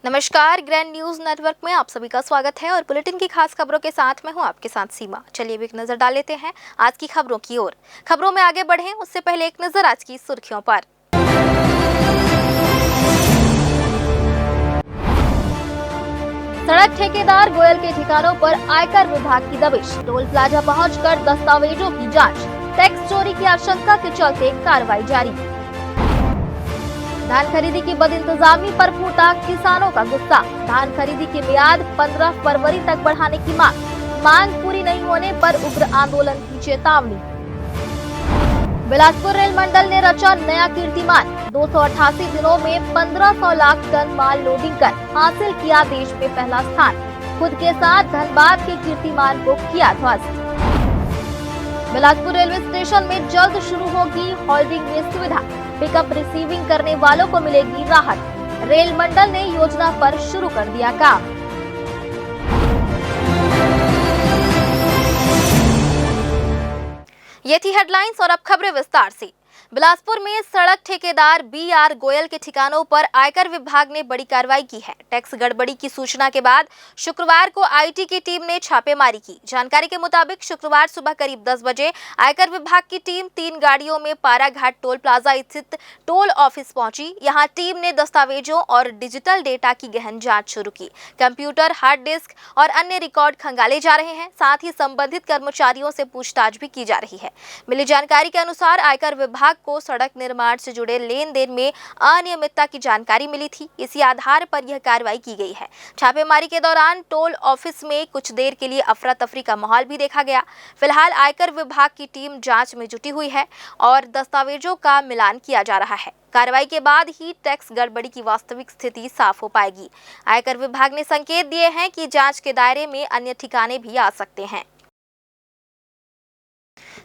नमस्कार, grand news network में आप सभी का स्वागत है और बुलेटिन की खास खबरों के साथ मैं हूं आपके साथ सीमा। चलिए भी एक नजर डाल लेते हैं आज की खबरों की ओर। खबरों में आगे बढ़ें उससे पहले एक नजर आज की सुर्खियों पर। सड़क ठेकेदार गोयल के ठिकानों पर आयकर विभाग की दबिश। टोल प्लाजा पहुंचकर दस्तावेजों की जांच। टैक्स चोरी की आशंका के चलते कार्रवाई जारी। धान खरीदी की बदइंतजामी पर फूटा किसानों का गुस्सा। धान खरीदी की मियाद 15 फरवरी तक बढ़ाने की मांग पूरी नहीं होने पर उग्र आंदोलन की चेतावनी। बिलासपुर रेल मंडल ने रचा नया कीर्तिमान। 288 दिनों में 1500 लाख टन माल लोडिंग कर हासिल किया देश में पहला स्थान। खुद के साथ धनबाद के कीर्तिमान को किया ध्वस्त। बिलासपुर रेलवे स्टेशन में जल्द शुरू होगी होल्डिंग में सुविधा। पिकअप रिसीविंग करने वालों को मिलेगी राहत। रेल मंडल ने योजना पर शुरू कर दिया काम। ये थी हेडलाइंस और अब खबरें विस्तार से। बिलासपुर में सड़क ठेकेदार BR गोयल के ठिकानों पर आयकर विभाग ने बड़ी कार्रवाई की है। टैक्स गड़बड़ी की सूचना के बाद शुक्रवार को IT की टीम ने छापेमारी की। जानकारी के मुताबिक शुक्रवार सुबह करीब 10 बजे आयकर विभाग की टीम 3 गाड़ियों में पाराघाट टोल प्लाजा स्थित टोल ऑफिस पहुंची। यहां टीम ने दस्तावेजों और डिजिटल डेटा की गहन जांच शुरू की। कंप्यूटर, हार्ड डिस्क और अन्य रिकॉर्ड खंगाले जा रहे हैं। साथ ही संबंधित कर्मचारियों से पूछताछ भी की जा रही है। मिली जानकारी के अनुसार आयकर विभाग को सड़क निर्माण से जुड़े लेन देन में अनियमितता की जानकारी मिली थी। इसी आधार पर यह कार्रवाई की गई है। छापेमारी के दौरान टोल ऑफिस में कुछ देर के लिए अफरा तफरी का माहौल भी देखा गया। फिलहाल आयकर विभाग की टीम जांच में जुटी हुई है और दस्तावेजों का मिलान किया जा रहा है। कार्रवाई के बाद ही टैक्स गड़बड़ी की वास्तविक स्थिति साफ हो पाएगी। आयकर विभाग ने संकेत दिए हैं कि जांच के दायरे में अन्य ठिकाने भी आ सकते हैं।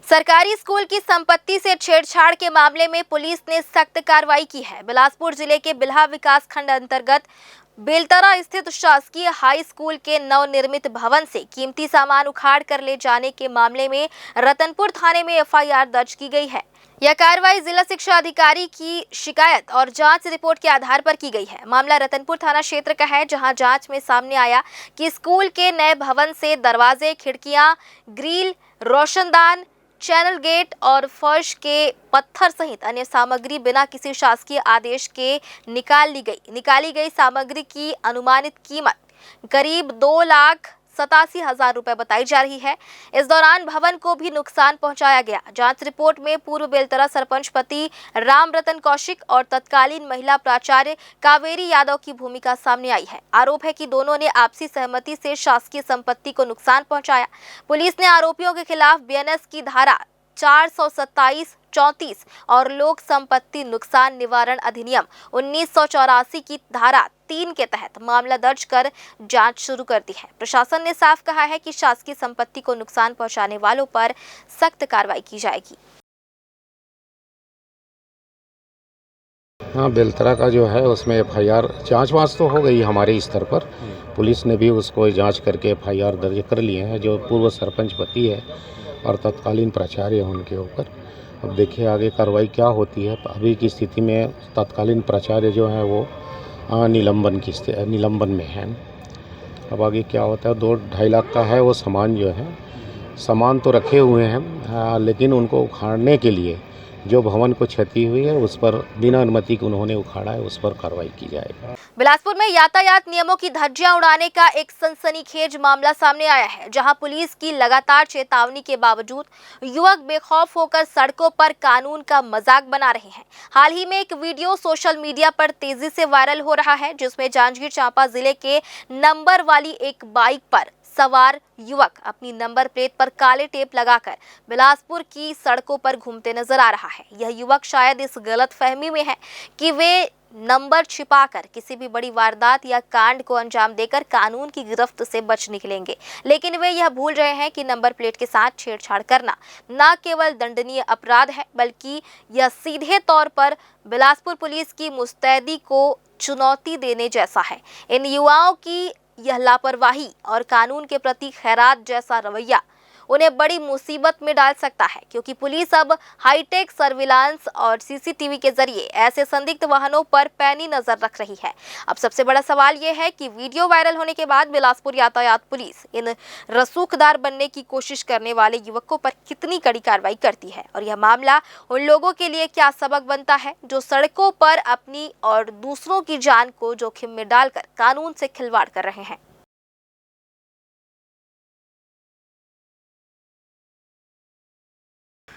सरकारी स्कूल की संपत्ति से छेड़छाड़ के मामले में पुलिस ने सख्त कार्रवाई की है। बिलासपुर जिले के बिल्हा विकास खंड अंतर्गत बेलतरा स्थित शासकीय हाई स्कूल के नवनिर्मित भवन से कीमती सामान उखाड़ कर ले जाने के मामले में रतनपुर थाने में FIR दर्ज की गई है। यह कार्रवाई जिला शिक्षा अधिकारी की शिकायत और जांच रिपोर्ट के आधार पर की गई है। मामला रतनपुर थाना क्षेत्र का है, जहां जांच में सामने आया कि स्कूल के नए भवन से दरवाजे, खिड़कियां, ग्रिल, रोशनदान, चैनल गेट और फर्श के पत्थर सहित अन्य सामग्री बिना किसी शासकीय आदेश के निकाली गई सामग्री की अनुमानित कीमत करीब 2,87,000 रुपए बताई जा रही है। इस दौरान भवन को भी नुकसान पहुंचाया गया। जांच रिपोर्ट में पूर्व बेलतरा सरपंच पति राम रतन कौशिक और तत्कालीन महिला प्राचार्य कावेरी यादव की भूमिका सामने आई है। आरोप है कि दोनों ने आपसी सहमति से शासकीय संपत्ति को नुकसान पहुंचाया। पुलिस ने आरोपियों के खिलाफ BNS की धारा 427, 34 और लोक संपत्ति नुकसान निवारण अधिनियम 1984 की धारा 3 के तहत मामला दर्ज कर जांच शुरू कर दी है। प्रशासन ने साफ कहा है कि शासकीय संपत्ति को नुकसान पहुंचाने वालों पर सख्त कार्रवाई की जाएगी। हाँ, बेलतरा का जो है उसमें FIR जांच तो हो गई हमारे स्तर पर। पुलिस ने भी उसको जांच करके FIR दर्ज कर लिए हैं। जो पूर्व सरपंच पति है और तत्कालीन प्राचार्य है उनके ऊपर। अब देखिए आगे कार्रवाई क्या होती है। अभी की स्थिति में तत्कालीन प्राचार्य जो है वो निलंबन में है। अब आगे क्या होता है। 2-2.5 लाख का है वो सामान जो है। सामान तो रखे हुए हैं, लेकिन उनको उखाड़ने के लिए जो भवन को क्षति हुई है उस पर बिना अनुमति के उन्होंने उखाड़ा है, उस पर कार्रवाई की जाएगी। बिलासपुर में यातायात नियमों की धज्जियां उड़ाने का एक सनसनीखेज मामला सामने आया है, जहां पुलिस की लगातार चेतावनी के बावजूद युवक बेखौफ होकर सड़कों पर कानून का मजाक बना रहे हैं। हाल ही में एक वीडियो सोशल मीडिया पर तेजी से वायरल हो रहा है, जिसमें जांजगीर चांपा जिले के नंबर वाली एक बाइक पर सवार युवक अपनी नंबर प्लेट पर काले टेप लगाकर बिलासपुर की सड़कों पर घूमते नजर आ रहा है। यह युवक शायद इस गलतफहमी में है कि वे नंबर छिपाकर किसी भी बड़ी वारदात या कांड को अंजाम देकर कानून की गिरफ्त से बच निकलेंगे, लेकिन वे यह भूल रहे हैं कि नंबर प्लेट के साथ छेड़छाड़ करना न केवल दंडनीय अपराध है, बल्कि यह सीधे तौर पर बिलासपुर पुलिस की मुस्तैदी को चुनौती देने जैसा है। इन युवाओं की यह लापरवाही और कानून के प्रति खैरात जैसा रवैया उन्हें बड़ी मुसीबत में डाल सकता है, क्योंकि पुलिस अब हाईटेक सर्विलांस और सीसीटीवी के जरिए ऐसे संदिग्ध वाहनों पर पैनी नजर रख रही है। अब सबसे बड़ा सवाल यह है कि वीडियो वायरल होने के बाद बिलासपुर यातायात पुलिस इन रसूखदार बनने की कोशिश करने वाले युवकों पर कितनी कड़ी कार्रवाई करती है, और यह मामला उन लोगों के लिए क्या सबक बनता है जो सड़कों पर अपनी और दूसरों की जान को जोखिम में डालकर कानून से खिलवाड़ कर रहे हैं।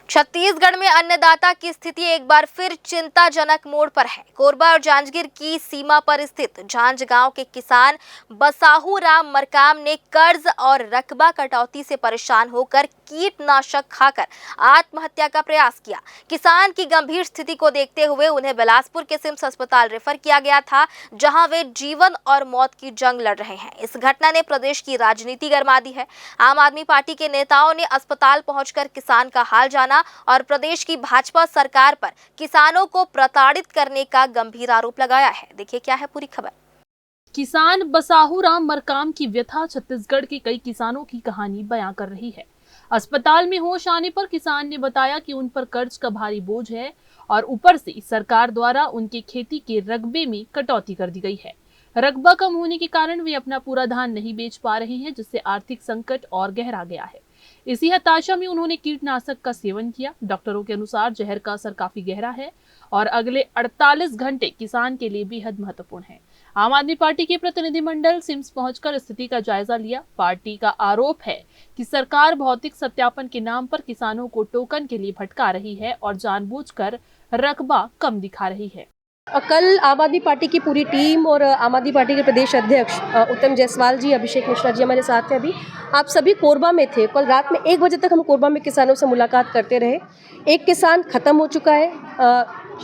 छत्तीसगढ़ में अन्नदाता की स्थिति एक बार फिर चिंताजनक मोड़ पर है। कोरबा और जांजगीर की सीमा पर स्थित झांझ गांव के किसान बसाहू राम मरकाम ने कर्ज और रकबा कटौती से परेशान होकर कीटनाशक खाकर आत्महत्या का प्रयास किया। किसान की गंभीर स्थिति को देखते हुए उन्हें बिलासपुर के सिम्स अस्पताल रेफर किया गया था, जहां वे जीवन और मौत की जंग लड़ रहे हैं। इस घटना ने प्रदेश की राजनीति गरमा दी है। आम आदमी पार्टी के नेताओं ने अस्पताल पहुंचकर किसान का हाल जाना और प्रदेश की भाजपा सरकार पर किसानों को प्रताड़ित करने का गंभीर आरोप लगाया है। देखिए क्या है पूरी खबर। किसान बसाहू राम मरकाम की व्यथा छत्तीसगढ़ के कई किसानों की कहानी बयां कर रही है। अस्पताल में होश आने पर किसान ने बताया कि उन पर कर्ज का भारी बोझ है और ऊपर से सरकार द्वारा उनके खेती के रकबे में कटौती कर दी गई है। रकबा कम होने के कारण वे अपना पूरा धान नहीं बेच पा रहे हैं, जिससे आर्थिक संकट और गहरा गया है। इसी हताशा में उन्होंने कीटनाशक का सेवन किया। डॉक्टरों के अनुसार जहर का असर काफी गहरा है और अगले 48 घंटे किसान के लिए बेहद महत्वपूर्ण है। आम आदमी पार्टी के प्रतिनिधिमंडल सिम्स पहुंचकर स्थिति का जायजा लिया। पार्टी का आरोप है कि सरकार भौतिक सत्यापन के नाम पर किसानों को टोकन के लिए भटका रही है और जानबूझकर रकबा कम दिखा रही है। कल आम आदमी पार्टी की पूरी टीम और आम आदमी पार्टी के प्रदेश अध्यक्ष उत्तम जायसवाल जी, अभिषेक मिश्रा जी हमारे साथ हैं। अभी आप सभी कोरबा में थे। कल रात में 1 बजे तक हम कोरबा में किसानों से मुलाकात करते रहे। एक किसान खत्म हो चुका है,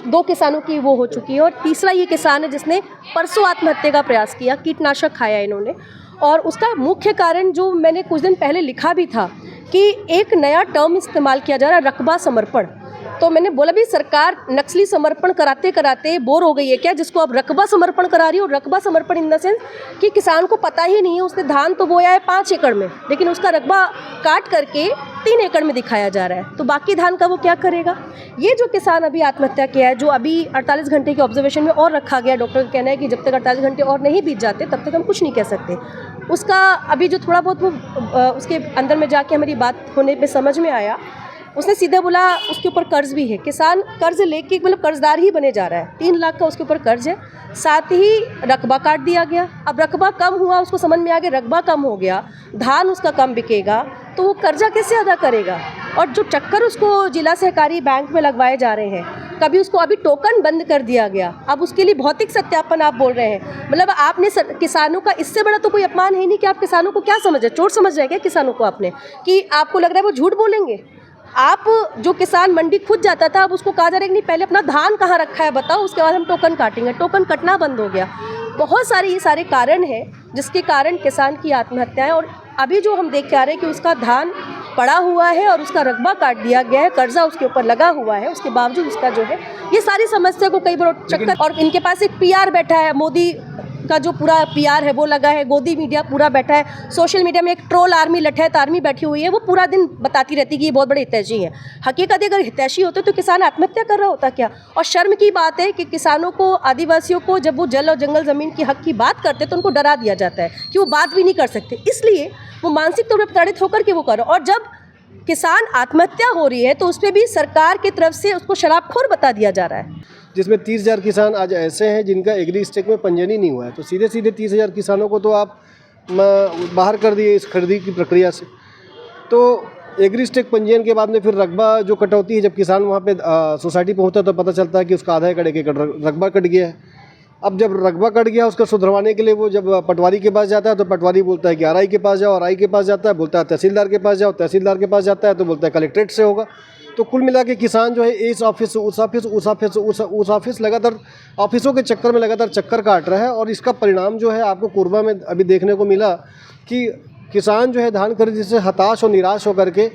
2 किसानों की वो हो चुकी है और तीसरा ये किसान है जिसने परसों आत्महत्या का प्रयास किया। कीटनाशक खाया इन्होंने, और उसका मुख्य कारण जो मैंने कुछ दिन पहले लिखा भी था कि एक नया टर्म इस्तेमाल किया जा रहा है, रकबा समर्पण। तो मैंने बोला भी सरकार नक्सली समर्पण कराते कराते बोर हो गई है क्या, जिसको अब रकबा समर्पण करा रही है। और रकबा समर्पण इन द सेंस कि किसान को पता ही नहीं है, उसने धान तो बोया है 5 एकड़ में, लेकिन उसका रकबा काट करके 3 एकड़ में दिखाया जा रहा है, तो बाकी धान का वो क्या करेगा। ये जो किसान अभी आत्महत्या किया है, जो अभी 48 घंटे के ऑब्जर्वेशन में और रखा गया, डॉक्टर का कहना है कि जब तक 48 घंटे और नहीं बीत जाते तब तक हम कुछ नहीं कह सकते। उसका अभी जो थोड़ा बहुत वो उसके अंदर में जाके हमारी बात होने पे समझ में आया, उसने सीधे बोला उसके ऊपर कर्ज भी है। किसान कर्ज लेके मतलब कर्जदार ही बने जा रहा है। 3 लाख का उसके ऊपर कर्ज है, साथ ही रकबा काट दिया गया। अब रकबा कम हुआ, उसको समझ में आ गया रकबा कम हो गया, धान उसका कम बिकेगा, तो वो कर्जा कैसे अदा करेगा। और जो चक्कर उसको जिला सहकारी बैंक में लगवाए जा रहे हैं, कभी उसको अभी टोकन बंद कर दिया गया, अब उसके लिए भौतिक सत्यापन आप बोल रहे हैं। मतलब आपने किसानों का इससे बड़ा तो कोई अपमान है नहीं कि आप किसानों को क्या समझ रहे, चोर समझ रहे हैं क्या किसानों को आपने, कि आपको लग रहा है वो झूठ बोलेंगे। आप जो किसान मंडी खुद जाता था, अब उसको कहा जा रहा है कि नहीं पहले अपना धान कहाँ रखा है बताओ, उसके बाद हम टोकन काटेंगे। टोकन कटना बंद हो गया। बहुत सारे ये सारे कारण हैं जिसके कारण किसान की आत्महत्या है। और अभी जो हम देख के आ रहे हैं कि उसका धान पड़ा हुआ है और उसका रकबा काट दिया गया है, कर्जा उसके ऊपर लगा हुआ है, उसके बावजूद उसका जो है ये सारी समस्या को कई बार चक्कर। और इनके पास एक PR बैठा है, मोदी का जो पूरा PR है वो लगा है, गोदी मीडिया पूरा बैठा है, सोशल मीडिया में एक ट्रोल आर्मी, लठैत आर्मी बैठी हुई है, वो पूरा दिन बताती रहती है कि ये बहुत बड़े हितैषी हैं। हकीकत अगर हितैषी होते तो किसान आत्महत्या कर रहा होता क्या। और शर्म की बात है कि किसानों को, आदिवासियों को जब वो जल और जंगल ज़मीन की हक की बात करते तो उनको डरा दिया जाता है कि वो बात भी नहीं कर सकते, इसलिए वो मानसिक तौर पर प्रताड़ित होकर के वो कर। और जब किसान आत्महत्या हो रही है तो उस पर भी सरकार की तरफ से उसको शराबखोर बता दिया जा रहा है, जिसमें 30,000 किसान आज ऐसे हैं जिनका एग्री स्टेक में पंजीयन ही नहीं हुआ है। तो सीधे सीधे 30,000 किसानों को तो आप बाहर कर दिए इस खरीदी की प्रक्रिया से। तो एग्री स्टेक पंजीयन के बाद में फिर रकबा जो कटौती है, जब किसान वहाँ पे सोसाइटी पहुँचता है तो पता चलता है कि उसका आधा एकड़ 1 एकड़ रकबा कट गया है। अब जब रकबा कट गया, उसका सुधरवाने के लिए वो जब पटवारी के पास जाता है तो पटवारी बोलता है कि RI के पास जाओ, RI के पास जाता है बोलता है तहसीलदार के पास जाओ, तहसीलदार के पास जाता है तो बोलता है कलेक्ट्रेट से होगा। तो कुल मिला के किसान जो है इस ऑफिस से उस ऑफिस लगातार ऑफिसों के चक्कर में लगातार चक्कर काट रहा है। और इसका परिणाम जो है आपको कोरबा में अभी देखने को मिला कि किसान जो है धान खरीदी से हताश और निराश होकर के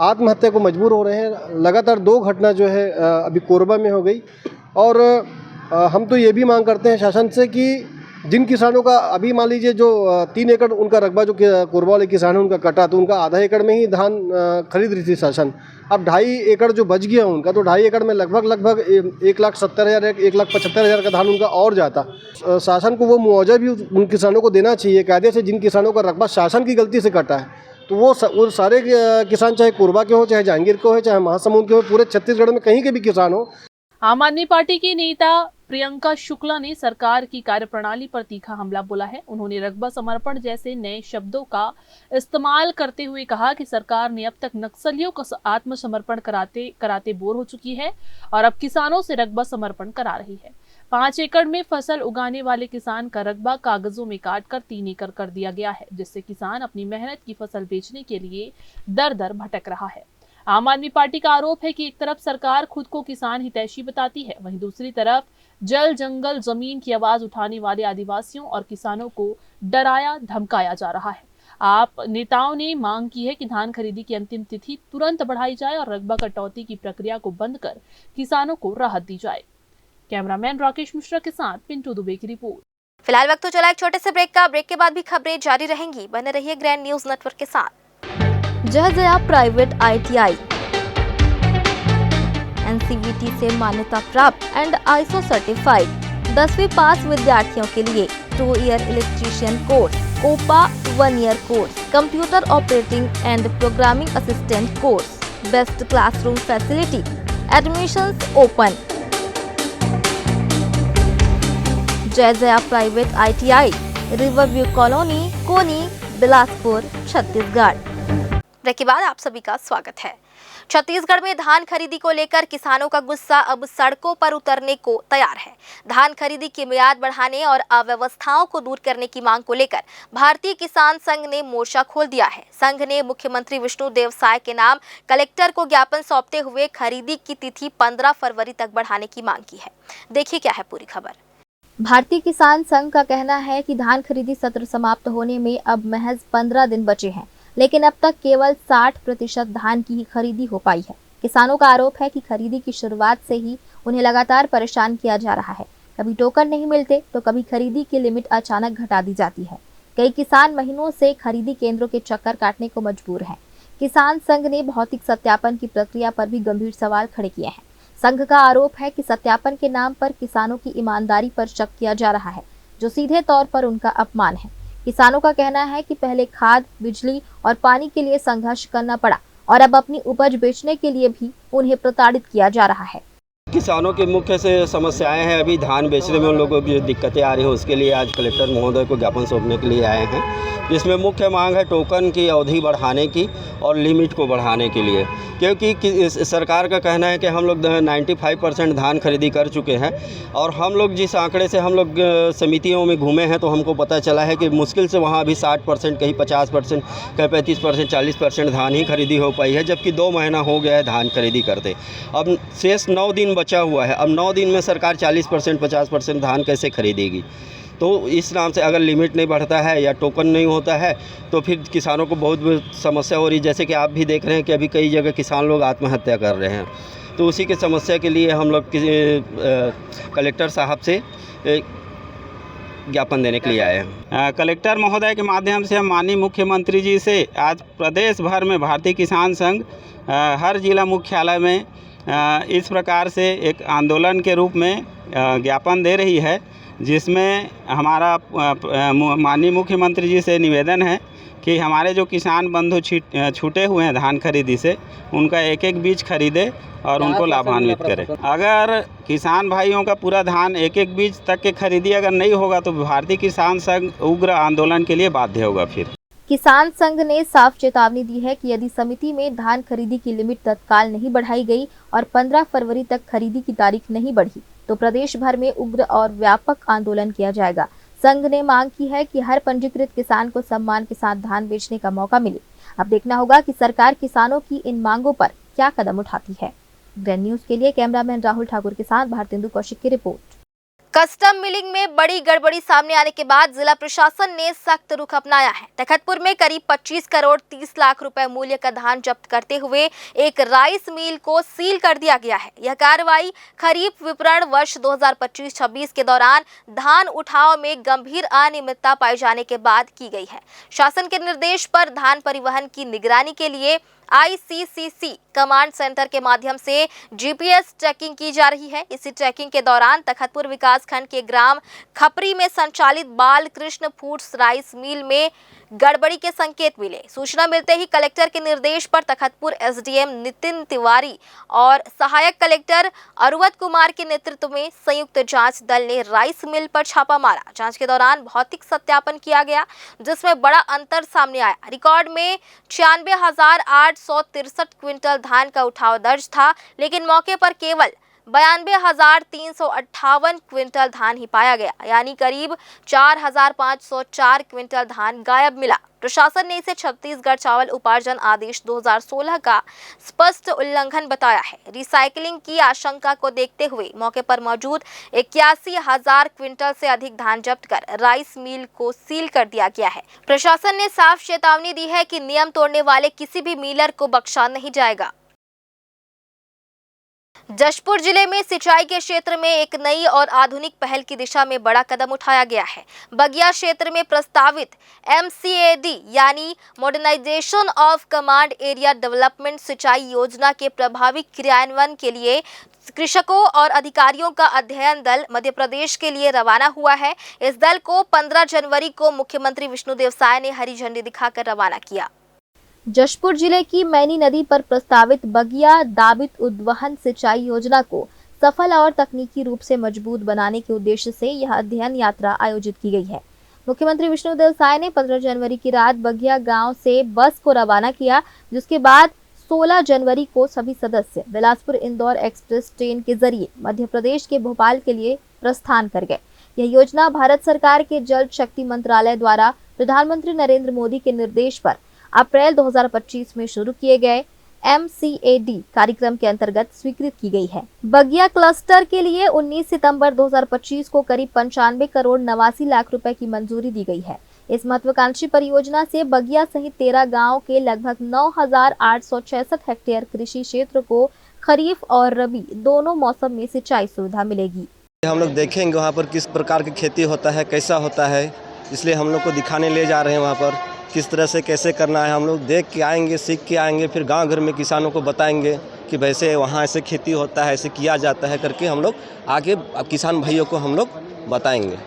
आत्महत्या को मजबूर हो रहे हैं। लगातार 2 घटना जो है अभी कोरबा में हो गई। और हम तो ये भी मांग करते हैं शासन से कि जिन किसानों का अभी मान लीजिए जो 3 एकड़ उनका रकबा जो कोरबा वाले किसान है उनका कटा, तो उनका आधा एकड़ में ही धान खरीद रही थी शासन। अब 2.5 एकड़ जो बच गया उनका, तो 2.5 एकड़ में लगभग 1,70,000 1,75,000 का धान उनका और जाता। शासन को वो मुआवजा भी उन किसानों को देना चाहिए कायदे से, जिन किसानों का रकबा शासन की गलती से कटा है। तो वो सारे किसान, चाहे कोरबा के हो, चाहे जहांगीर के हो, चाहे महासमुंद के हो, पूरे छत्तीसगढ़ में कहीं के भी किसान हो। आम आदमी पार्टी की नेता प्रियंका शुक्ला ने सरकार की कार्यप्रणाली पर तीखा हमला बोला है। उन्होंने रकबा समर्पण जैसे नए शब्दों का इस्तेमाल करते हुए कहा कि सरकार ने अब तक नक्सलियों को आत्मसमर्पण कराते बोर हो चुकी है और अब किसानों से रकबा समर्पण करा रही है। 5 एकड़ में फसल उगाने वाले किसान का रकबा कागजों में काटकर 3 एकड़ कर दिया गया है, जिससे किसान अपनी मेहनत की फसल बेचने के लिए दर दर भटक रहा है। आम आदमी पार्टी का आरोप है कि एक तरफ सरकार खुद को किसान हितैषी बताती है, वहीं दूसरी तरफ जल जंगल जमीन की आवाज उठाने वाले आदिवासियों और किसानों को डराया धमकाया जा रहा है। आप नेताओं ने मांग की है कि धान खरीदी की अंतिम तिथि तुरंत बढ़ाई जाए और रकबा कटौती की प्रक्रिया को बंद कर किसानों को राहत दी जाए। कैमरामैन राकेश मिश्रा के साथ पिंटू दुबे की रिपोर्ट। फिलहाल वक्त तो चला एक छोटे से ब्रेक का। ब्रेक के बाद भी खबरें जारी रहेंगी, बने रहिए ग्रैंड न्यूज नेटवर्क के साथ। जय प्राइवेट ITI NCVT से मान्यता प्राप्त एंड ISO सर्टिफाइड 10वीं पास विद्यार्थियों के लिए 2 year electrician course, COPA 1 year course, computer operating and programming assistant course, best classroom facility, admissions open. Jai private ITI, riverview colony, Koni, Bilaspur, Chhattisgarh. Break के बाद आप सभी का स्वागत है। छत्तीसगढ़ में धान खरीदी को लेकर किसानों का गुस्सा अब सड़कों पर उतरने को तैयार है। धान खरीदी की मियाद बढ़ाने और अव्यवस्थाओं को दूर करने की मांग को लेकर भारतीय किसान संघ ने मोर्चा खोल दिया है। संघ ने मुख्यमंत्री विष्णुदेव साय के नाम कलेक्टर को ज्ञापन सौंपते हुए खरीदी की तिथि 15 फरवरी तक बढ़ाने की मांग की है। देखिए क्या है पूरी खबर। भारतीय किसान संघ का कहना है कि धान खरीदी सत्र समाप्त होने में अब महज 15 दिन बचे हैं, लेकिन अब तक केवल 60% धान की ही खरीदी हो पाई है। किसानों का आरोप है कि खरीदी की शुरुआत से ही उन्हें लगातार परेशान किया जा रहा है। कभी टोकन नहीं मिलते तो कभी खरीदी की लिमिट अचानक घटा दी जाती है। कई किसान महीनों से खरीदी केंद्रों के चक्कर काटने को मजबूर हैं। किसान संघ ने भौतिक सत्यापन की प्रक्रिया पर भी गंभीर सवाल खड़े किए हैं। संघ का आरोप है कि सत्यापन के नाम पर किसानों की ईमानदारी पर शक किया जा रहा है, जो सीधे तौर पर उनका अपमान है। किसानों का कहना है कि पहले खाद, बिजली और पानी के लिए संघर्ष करना पड़ा और अब अपनी उपज बेचने के लिए भी उन्हें प्रताड़ित किया जा रहा है। किसानों की मुख्य से समस्याएं हैं, अभी धान बेचने में उन लोगों को जो दिक्कतें आ रही हैं, उसके लिए आज कलेक्टर महोदय को ज्ञापन सौंपने के लिए आए हैं। इसमें मुख्य मांग है टोकन की अवधि बढ़ाने की और लिमिट को बढ़ाने के लिए, क्योंकि सरकार का कहना है कि हम लोग 95% धान खरीदी कर चुके हैं और हम लोग जिस आंकड़े से हम लोग समितियों में घूमे हैं तो हमको पता चला है कि मुश्किल से वहाँ अभी 60%, कहीं 50%, कहीं 35%, 40% धान ही खरीदी हो पाई है, जबकि 2 महीना हो गया है धान खरीदी करते। अब शेष 9 दिन बचा हुआ है। अब 9 दिन में सरकार 40%, 50% धान कैसे खरीदेगी? तो इस नाम से अगर लिमिट नहीं बढ़ता है या टोकन नहीं होता है तो फिर किसानों को बहुत समस्या हो रही है। जैसे कि आप भी देख रहे हैं कि अभी कई जगह किसान लोग आत्महत्या कर रहे हैं। तो उसी की समस्या के लिए हम लोग कलेक्टर साहब से ज्ञापन देने के लिए आए हैं। कलेक्टर महोदय के माध्यम से हम माननीय मुख्यमंत्री जी से आज प्रदेश भर में भारतीय किसान संघ हर जिला मुख्यालय में इस प्रकार से एक आंदोलन के रूप में ज्ञापन दे रही है, जिसमें हमारा माननीय मुख्यमंत्री जी से निवेदन है कि हमारे जो किसान बंधु छूटे हुए हैं धान खरीदी से, उनका एक एक बीज खरीदे और उनको लाभान्वित करें। अगर किसान भाइयों का पूरा धान एक एक बीज तक के खरीदी अगर नहीं होगा तो भारतीय किसान संघ उग्र आंदोलन के लिए बाध्य होगा। फिर किसान संघ ने साफ चेतावनी दी है कि यदि समिति में धान खरीदी की लिमिट तत्काल नहीं बढ़ाई गई और 15 फरवरी तक खरीदी की तारीख नहीं बढ़ी तो प्रदेश भर में उग्र और व्यापक आंदोलन किया जाएगा। संघ ने मांग की है कि हर पंजीकृत किसान को सम्मान के साथ धान बेचने का मौका मिले। अब देखना होगा कि सरकार किसानों की इन मांगों पर क्या कदम उठाती है। ग्रैंड न्यूज के लिए कैमरामैन राहुल ठाकुर के साथ भारतेंदु कौशिक की रिपोर्ट। कस्टम मिलिंग में बड़ी गड़बड़ी सामने आने के बाद जिला प्रशासन ने सख्त रुख अपनाया है। तखतपुर में करीब 25 करोड़ 30 लाख रुपए मूल्य का धान जब्त करते हुए एक राइस मिल को सील कर दिया गया है। यह कार्रवाई खरीफ विपणन वर्ष 2025-26 के दौरान धान उठाव में गंभीर अनियमितता पाए जाने के बाद की गई है। शासन के निर्देश पर धान परिवहन की निगरानी के लिए ICCC कमांड सेंटर के माध्यम से GPS चेकिंग की जा रही है। इसी चेकिंग के दौरान तखतपुर विकास खंड के ग्राम खपरी में संचालित बाल कृष्ण फूड्स राइस मिल में गड़बड़ी के संकेत मिले। सूचना मिलते ही कलेक्टर के निर्देश पर तखतपुर SDM नितिन तिवारी और सहायक कलेक्टर अरुवत कुमार के नेतृत्व में संयुक्त जांच दल ने राइस मिल पर छापा मारा। जांच के दौरान भौतिक सत्यापन किया गया, जिसमें बड़ा अंतर सामने आया। रिकॉर्ड में 96,863 क्विंटल धान का उठाव दर्ज था, लेकिन मौके पर केवल 92,358 क्विंटल धान ही पाया गया, यानी करीब 4,504 क्विंटल धान गायब मिला। प्रशासन ने इसे छत्तीसगढ़ चावल उपार्जन आदेश 2016 का स्पष्ट उल्लंघन बताया है। रिसाइकलिंग की आशंका को देखते हुए मौके पर मौजूद 81,000 क्विंटल से अधिक धान जब्त कर राइस मिल को सील कर दिया गया है। प्रशासन ने साफ चेतावनी दी है कि नियम तोड़ने वाले किसी भी मिलर को बख्शा नहीं जाएगा। जशपुर जिले में सिंचाई के क्षेत्र में एक नई और आधुनिक पहल की दिशा में बड़ा कदम उठाया गया है। बगिया क्षेत्र में प्रस्तावित MCAD यानी modernisation of command area development सिंचाई योजना के प्रभावी क्रियान्वयन के लिए कृषकों और अधिकारियों का अध्ययन दल मध्य प्रदेश के लिए रवाना हुआ है। इस दल को 15 जनवरी को मुख्यमंत्री विष्णुदेव साय ने हरी झंडी दिखाकर रवाना किया। जशपुर जिले की मैनी नदी पर प्रस्तावित बगिया दाबित उद्वहन सिंचाई योजना को सफल और तकनीकी रूप से मजबूत बनाने के उद्देश्य से यह अध्ययन यात्रा आयोजित की गई है। मुख्यमंत्री विष्णुदेव साय ने 15 जनवरी की रात बगिया गांव से बस को रवाना किया, जिसके बाद 16 जनवरी को सभी सदस्य बिलासपुर इंदौर एक्सप्रेस ट्रेन के जरिए मध्य प्रदेश के भोपाल के लिए प्रस्थान कर गए। यह योजना भारत सरकार के जल शक्ति मंत्रालय द्वारा प्रधानमंत्री नरेंद्र मोदी के निर्देश पर अप्रैल 2025 में शुरू किए गए MCAD कार्यक्रम के अंतर्गत स्वीकृत की गई है। बगिया क्लस्टर के लिए 19 सितंबर 2025 को करीब 95 करोड़ 89 लाख रुपए की मंजूरी दी गई है। इस महत्वाकांक्षी परियोजना से बगिया सहित 13 गांव के लगभग 9,866 हेक्टेयर कृषि क्षेत्र को खरीफ और रबी दोनों मौसम में सिंचाई सुविधा मिलेगी। हम लोग देखेंगे वहाँ पर किस प्रकार की खेती होता है, कैसा होता है, इसलिए हम लोग को दिखाने ले जा रहे हैं। वहाँ पर किस तरह से कैसे करना है हम लोग देख के आएंगे, सीख के आएंगे, फिर गांव घर में किसानों को बताएंगे कि वैसे वहाँ ऐसे खेती होता है, ऐसे किया जाता है करके हम लोग आगे किसान भाइयों को हम लोग बताएंगे।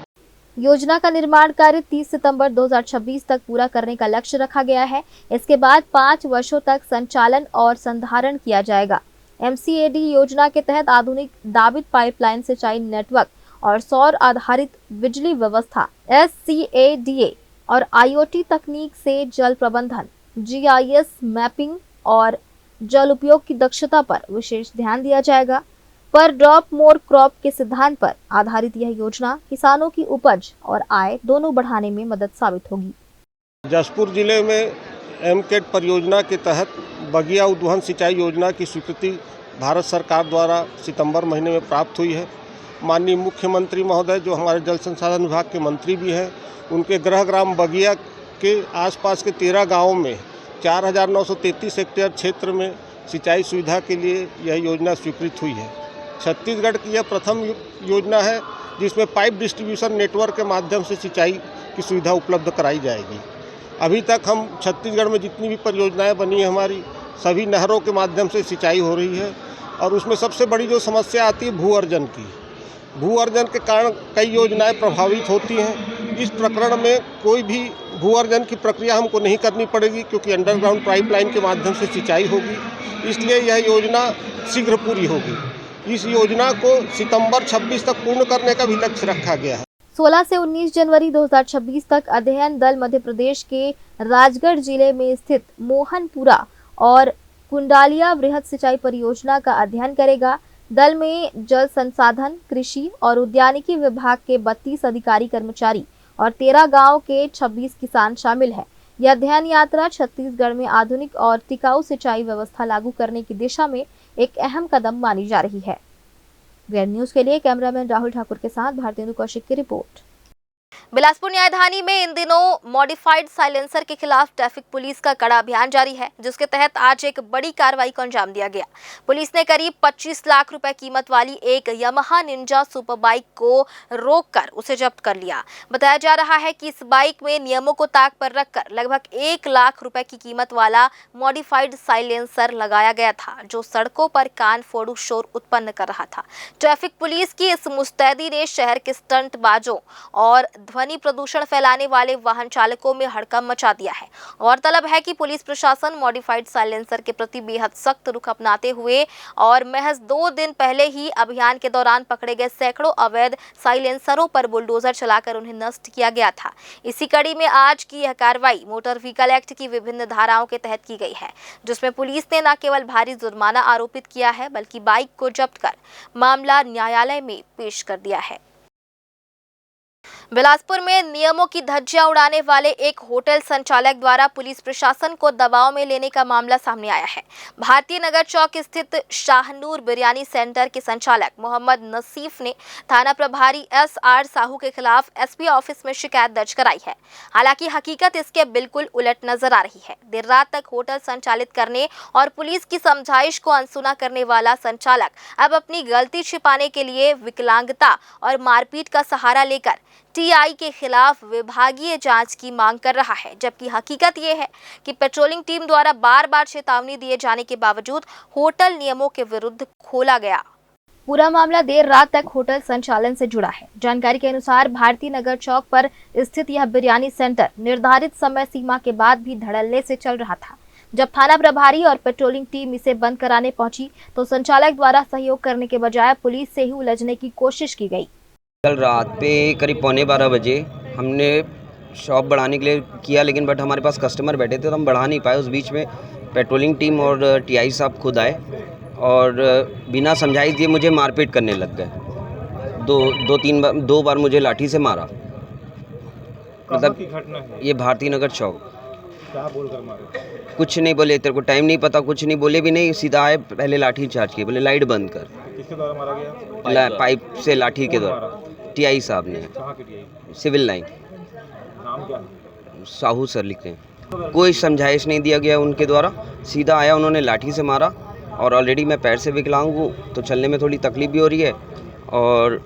योजना का निर्माण कार्य 30 सितंबर 2026 तक पूरा करने का लक्ष्य रखा गया है। इसके बाद 5 वर्षों तक संचालन और संधारण किया जाएगा। MCAD योजना के तहत आधुनिक दाबित पाइपलाइन सिंचाई नेटवर्क और सौर आधारित बिजली व्यवस्था SCADA और IoT तकनीक से जल प्रबंधन, GIS मैपिंग और जल उपयोग की दक्षता पर विशेष ध्यान दिया जाएगा। पर ड्रॉप मोर क्रॉप के सिद्धांत पर आधारित यह योजना किसानों की उपज और आय दोनों बढ़ाने में मदद साबित होगी। जशपुर जिले में MCAD परियोजना के तहत बगिया उद्वहन सिंचाई योजना की स्वीकृति भारत सरकार द्वारा सितंबर महीने में प्राप्त हुई है। माननीय मुख्यमंत्री महोदय, जो हमारे जल संसाधन विभाग के मंत्री भी हैं, उनके गृह ग्राम बगिया के आसपास के 13 गांवों में 4,933 हेक्टेयर क्षेत्र में सिंचाई सुविधा के लिए यह योजना स्वीकृत हुई है। छत्तीसगढ़ की यह प्रथम योजना है जिसमें पाइप डिस्ट्रीब्यूशन नेटवर्क के माध्यम से सिंचाई की सुविधा उपलब्ध कराई जाएगी। अभी तक हम छत्तीसगढ़ में जितनी भी परियोजनाएं बनी हैं हमारी, सभी नहरों के माध्यम से सिंचाई हो रही है और उसमें सबसे बड़ी जो समस्या आती है भू अर्जन की। भू अर्जन के कारण कई योजनाएं प्रभावित होती हैं। इस प्रकरण में कोई भी भू अर्जन की प्रक्रिया हमको नहीं करनी पड़ेगी क्योंकि अंडरग्राउंड पाइपलाइन के माध्यम से सिंचाई होगी, इसलिए यह योजना शीघ्र पूरी होगी। इस योजना को सितंबर 26 तक पूर्ण करने का भी लक्ष्य रखा गया है। 16 से 19 जनवरी 2026 तक अध्ययन दल मध्य प्रदेश के राजगढ़ जिले में स्थित मोहनपुरा और कुंडालिया वृहद सिंचाई परियोजना का अध्ययन करेगा। दल में जल संसाधन, कृषि और उद्यानिकी विभाग के 32 अधिकारी कर्मचारी और 13 गांव के 26 किसान शामिल हैं। यह अध्ययन यात्रा छत्तीसगढ़ में आधुनिक और टिकाऊ सिंचाई व्यवस्था लागू करने की दिशा में एक अहम कदम मानी जा रही है। ग्रैंड न्यूज के लिए कैमरामैन राहुल ठाकुर के साथ भारतेंदु कौशिक की रिपोर्ट। बिलासपुर न्यायधानी में इन दिनों मॉडिफाइड साइलेंसर के खिलाफ ट्रैफिक पुलिस का कड़ा अभियान जारी है, जिसके तहत आज एक बड़ी कार्रवाई को अंजाम दिया गया। पुलिस ने करीब 25 लाख रुपए कीमत वाली एक यामाहा निंजा सुपर बाइक को रोककर उसे जब्त कर लिया। बताया जा रहा है कि इस बाइक में नियमों को ताक पर रखकर लगभग 1 लाख रुपए की कीमत वाला मॉडिफाइड साइलेंसर लगाया गया था, जो सड़कों पर कान फोड़ू शोर उत्पन्न कर रहा था। ट्रैफिक पुलिस की इस मुस्तैदी ने शहर के स्टंटबाजों और ध्वनि प्रदूषण फैलाने वाले वाहन चालकों में हड़कंप मचा दिया है। गौरतलब है कि पुलिस प्रशासन मॉडिफाइड साइलेंसर के प्रति बेहद सख्त रुख अपनाते हुए और महज 2 दिन पहले ही अभियान के दौरान पकड़े गए सैकड़ों अवैध साइलेंसरों पर बुलडोजर चलाकर उन्हें नष्ट किया गया था। इसी कड़ी में आज की यह कार्रवाई मोटर व्हीकल एक्ट की विभिन्न धाराओं के तहत की गई है, जिसमें पुलिस ने न केवल भारी जुर्माना आरोपित किया है, बल्कि बाइक को जब्त कर मामला न्यायालय में पेश कर दिया है। बिलासपुर में नियमों की धज्जियां उड़ाने वाले एक होटल संचालक द्वारा पुलिस प्रशासन को दबाव में लेने का मामला सामने आया है। भारतीय नगर चौक स्थित शाहनूर बिरयानी सेंटर के संचालक मोहम्मद नसीफ ने थाना प्रभारी SR साहू के खिलाफ SP ऑफिस में शिकायत दर्ज कराई है। हालांकि हकीकत इसके बिल्कुल उलट नजर आ रही है। देर रात तक होटल संचालित करने और पुलिस की समझाइश को अनसुना करने वाला संचालक अब अपनी गलती छिपाने के लिए विकलांगता और मारपीट का सहारा लेकर TI के खिलाफ विभागीय जांच की मांग कर रहा है, जबकि हकीकत ये है कि पेट्रोलिंग टीम द्वारा बार-बार चेतावनी दिए जाने के बावजूद होटल नियमों के विरुद्ध खोला गया। पूरा मामला देर रात तक होटल संचालन से जुड़ा है। जानकारी के अनुसार भारतीय नगर चौक पर स्थित यह बिरयानी सेंटर निर्धारित समय सीमा के बाद भी धड़ल्ले से चल रहा था। जब थाना प्रभारी और पेट्रोलिंग टीम इसे बंद कराने पहुंची तो संचालक द्वारा सहयोग करने के बजाय पुलिस से ही उलझने की कोशिश की गई। कल रात पे करीब 11:15 बजे हमने शॉप बढ़ाने के लिए किया, लेकिन बट हमारे पास कस्टमर बैठे थे तो हम बढ़ा नहीं पाए। उस बीच में पेट्रोलिंग टीम और TI साहब खुद आए और बिना समझाइश दिए मुझे मारपीट करने लग गए। दो बार मुझे लाठी से मारा। मतलब ये भारतीय नगर चौक। क्या बोलकर मारे? कुछ नहीं बोले, तेरे को टाइम नहीं पता, कुछ नहीं बोले भी नहीं, सीधा आए, पहले लाठी चार्ज किए, बोले लाइट बंद कर। किसके द्वारा मारा गया? पाइप से लाठी के द्वारा। TI साहब ने। कहाँ के TI? Civil line. नाम क्या है? साहू सर लिखते हैं। कोई समझाइश नहीं दिया गया उनके द्वारा, सीधा आया, उन्होंने लाठी से मारा। और ऑलरेडी मैं पैर से विकलांग हूँ तो चलने में थोड़ी तकलीफ भी हो रही है। और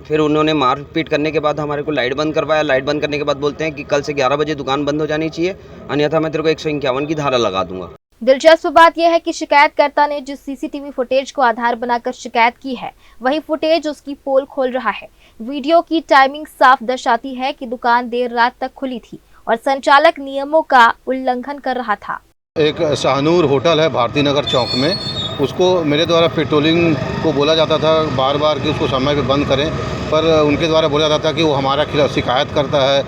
फिर उन्होंने मारपीट करने के बाद हमारे को लाइट बंद करवाया। लाइट बंद करने के बाद बोलते हैं कि कल से 11 बजे दुकान बंद हो जानी चाहिए, अन्यथा मैं तेरे को 151 की धारा लगा दूंगा। दिलचस्प बात यह है कि शिकायतकर्ता ने जिस CCTV फुटेज को आधार बनाकर शिकायत की है, वही फुटेज उसकी पोल खोल रहा है। वीडियो की टाइमिंग साफ दर्शाती है कि दुकान देर रात तक खुली थी और संचालक नियमों का उल्लंघन कर रहा था। एक शाहनूर होटल है भारतीय नगर चौक में, उसको मेरे द्वारा पेट्रोलिंग को बोला जाता था बार बार कि उसको समय पे बंद करें, पर उनके द्वारा बोला जाता था कि वो हमारा खिलाफ शिकायत करता है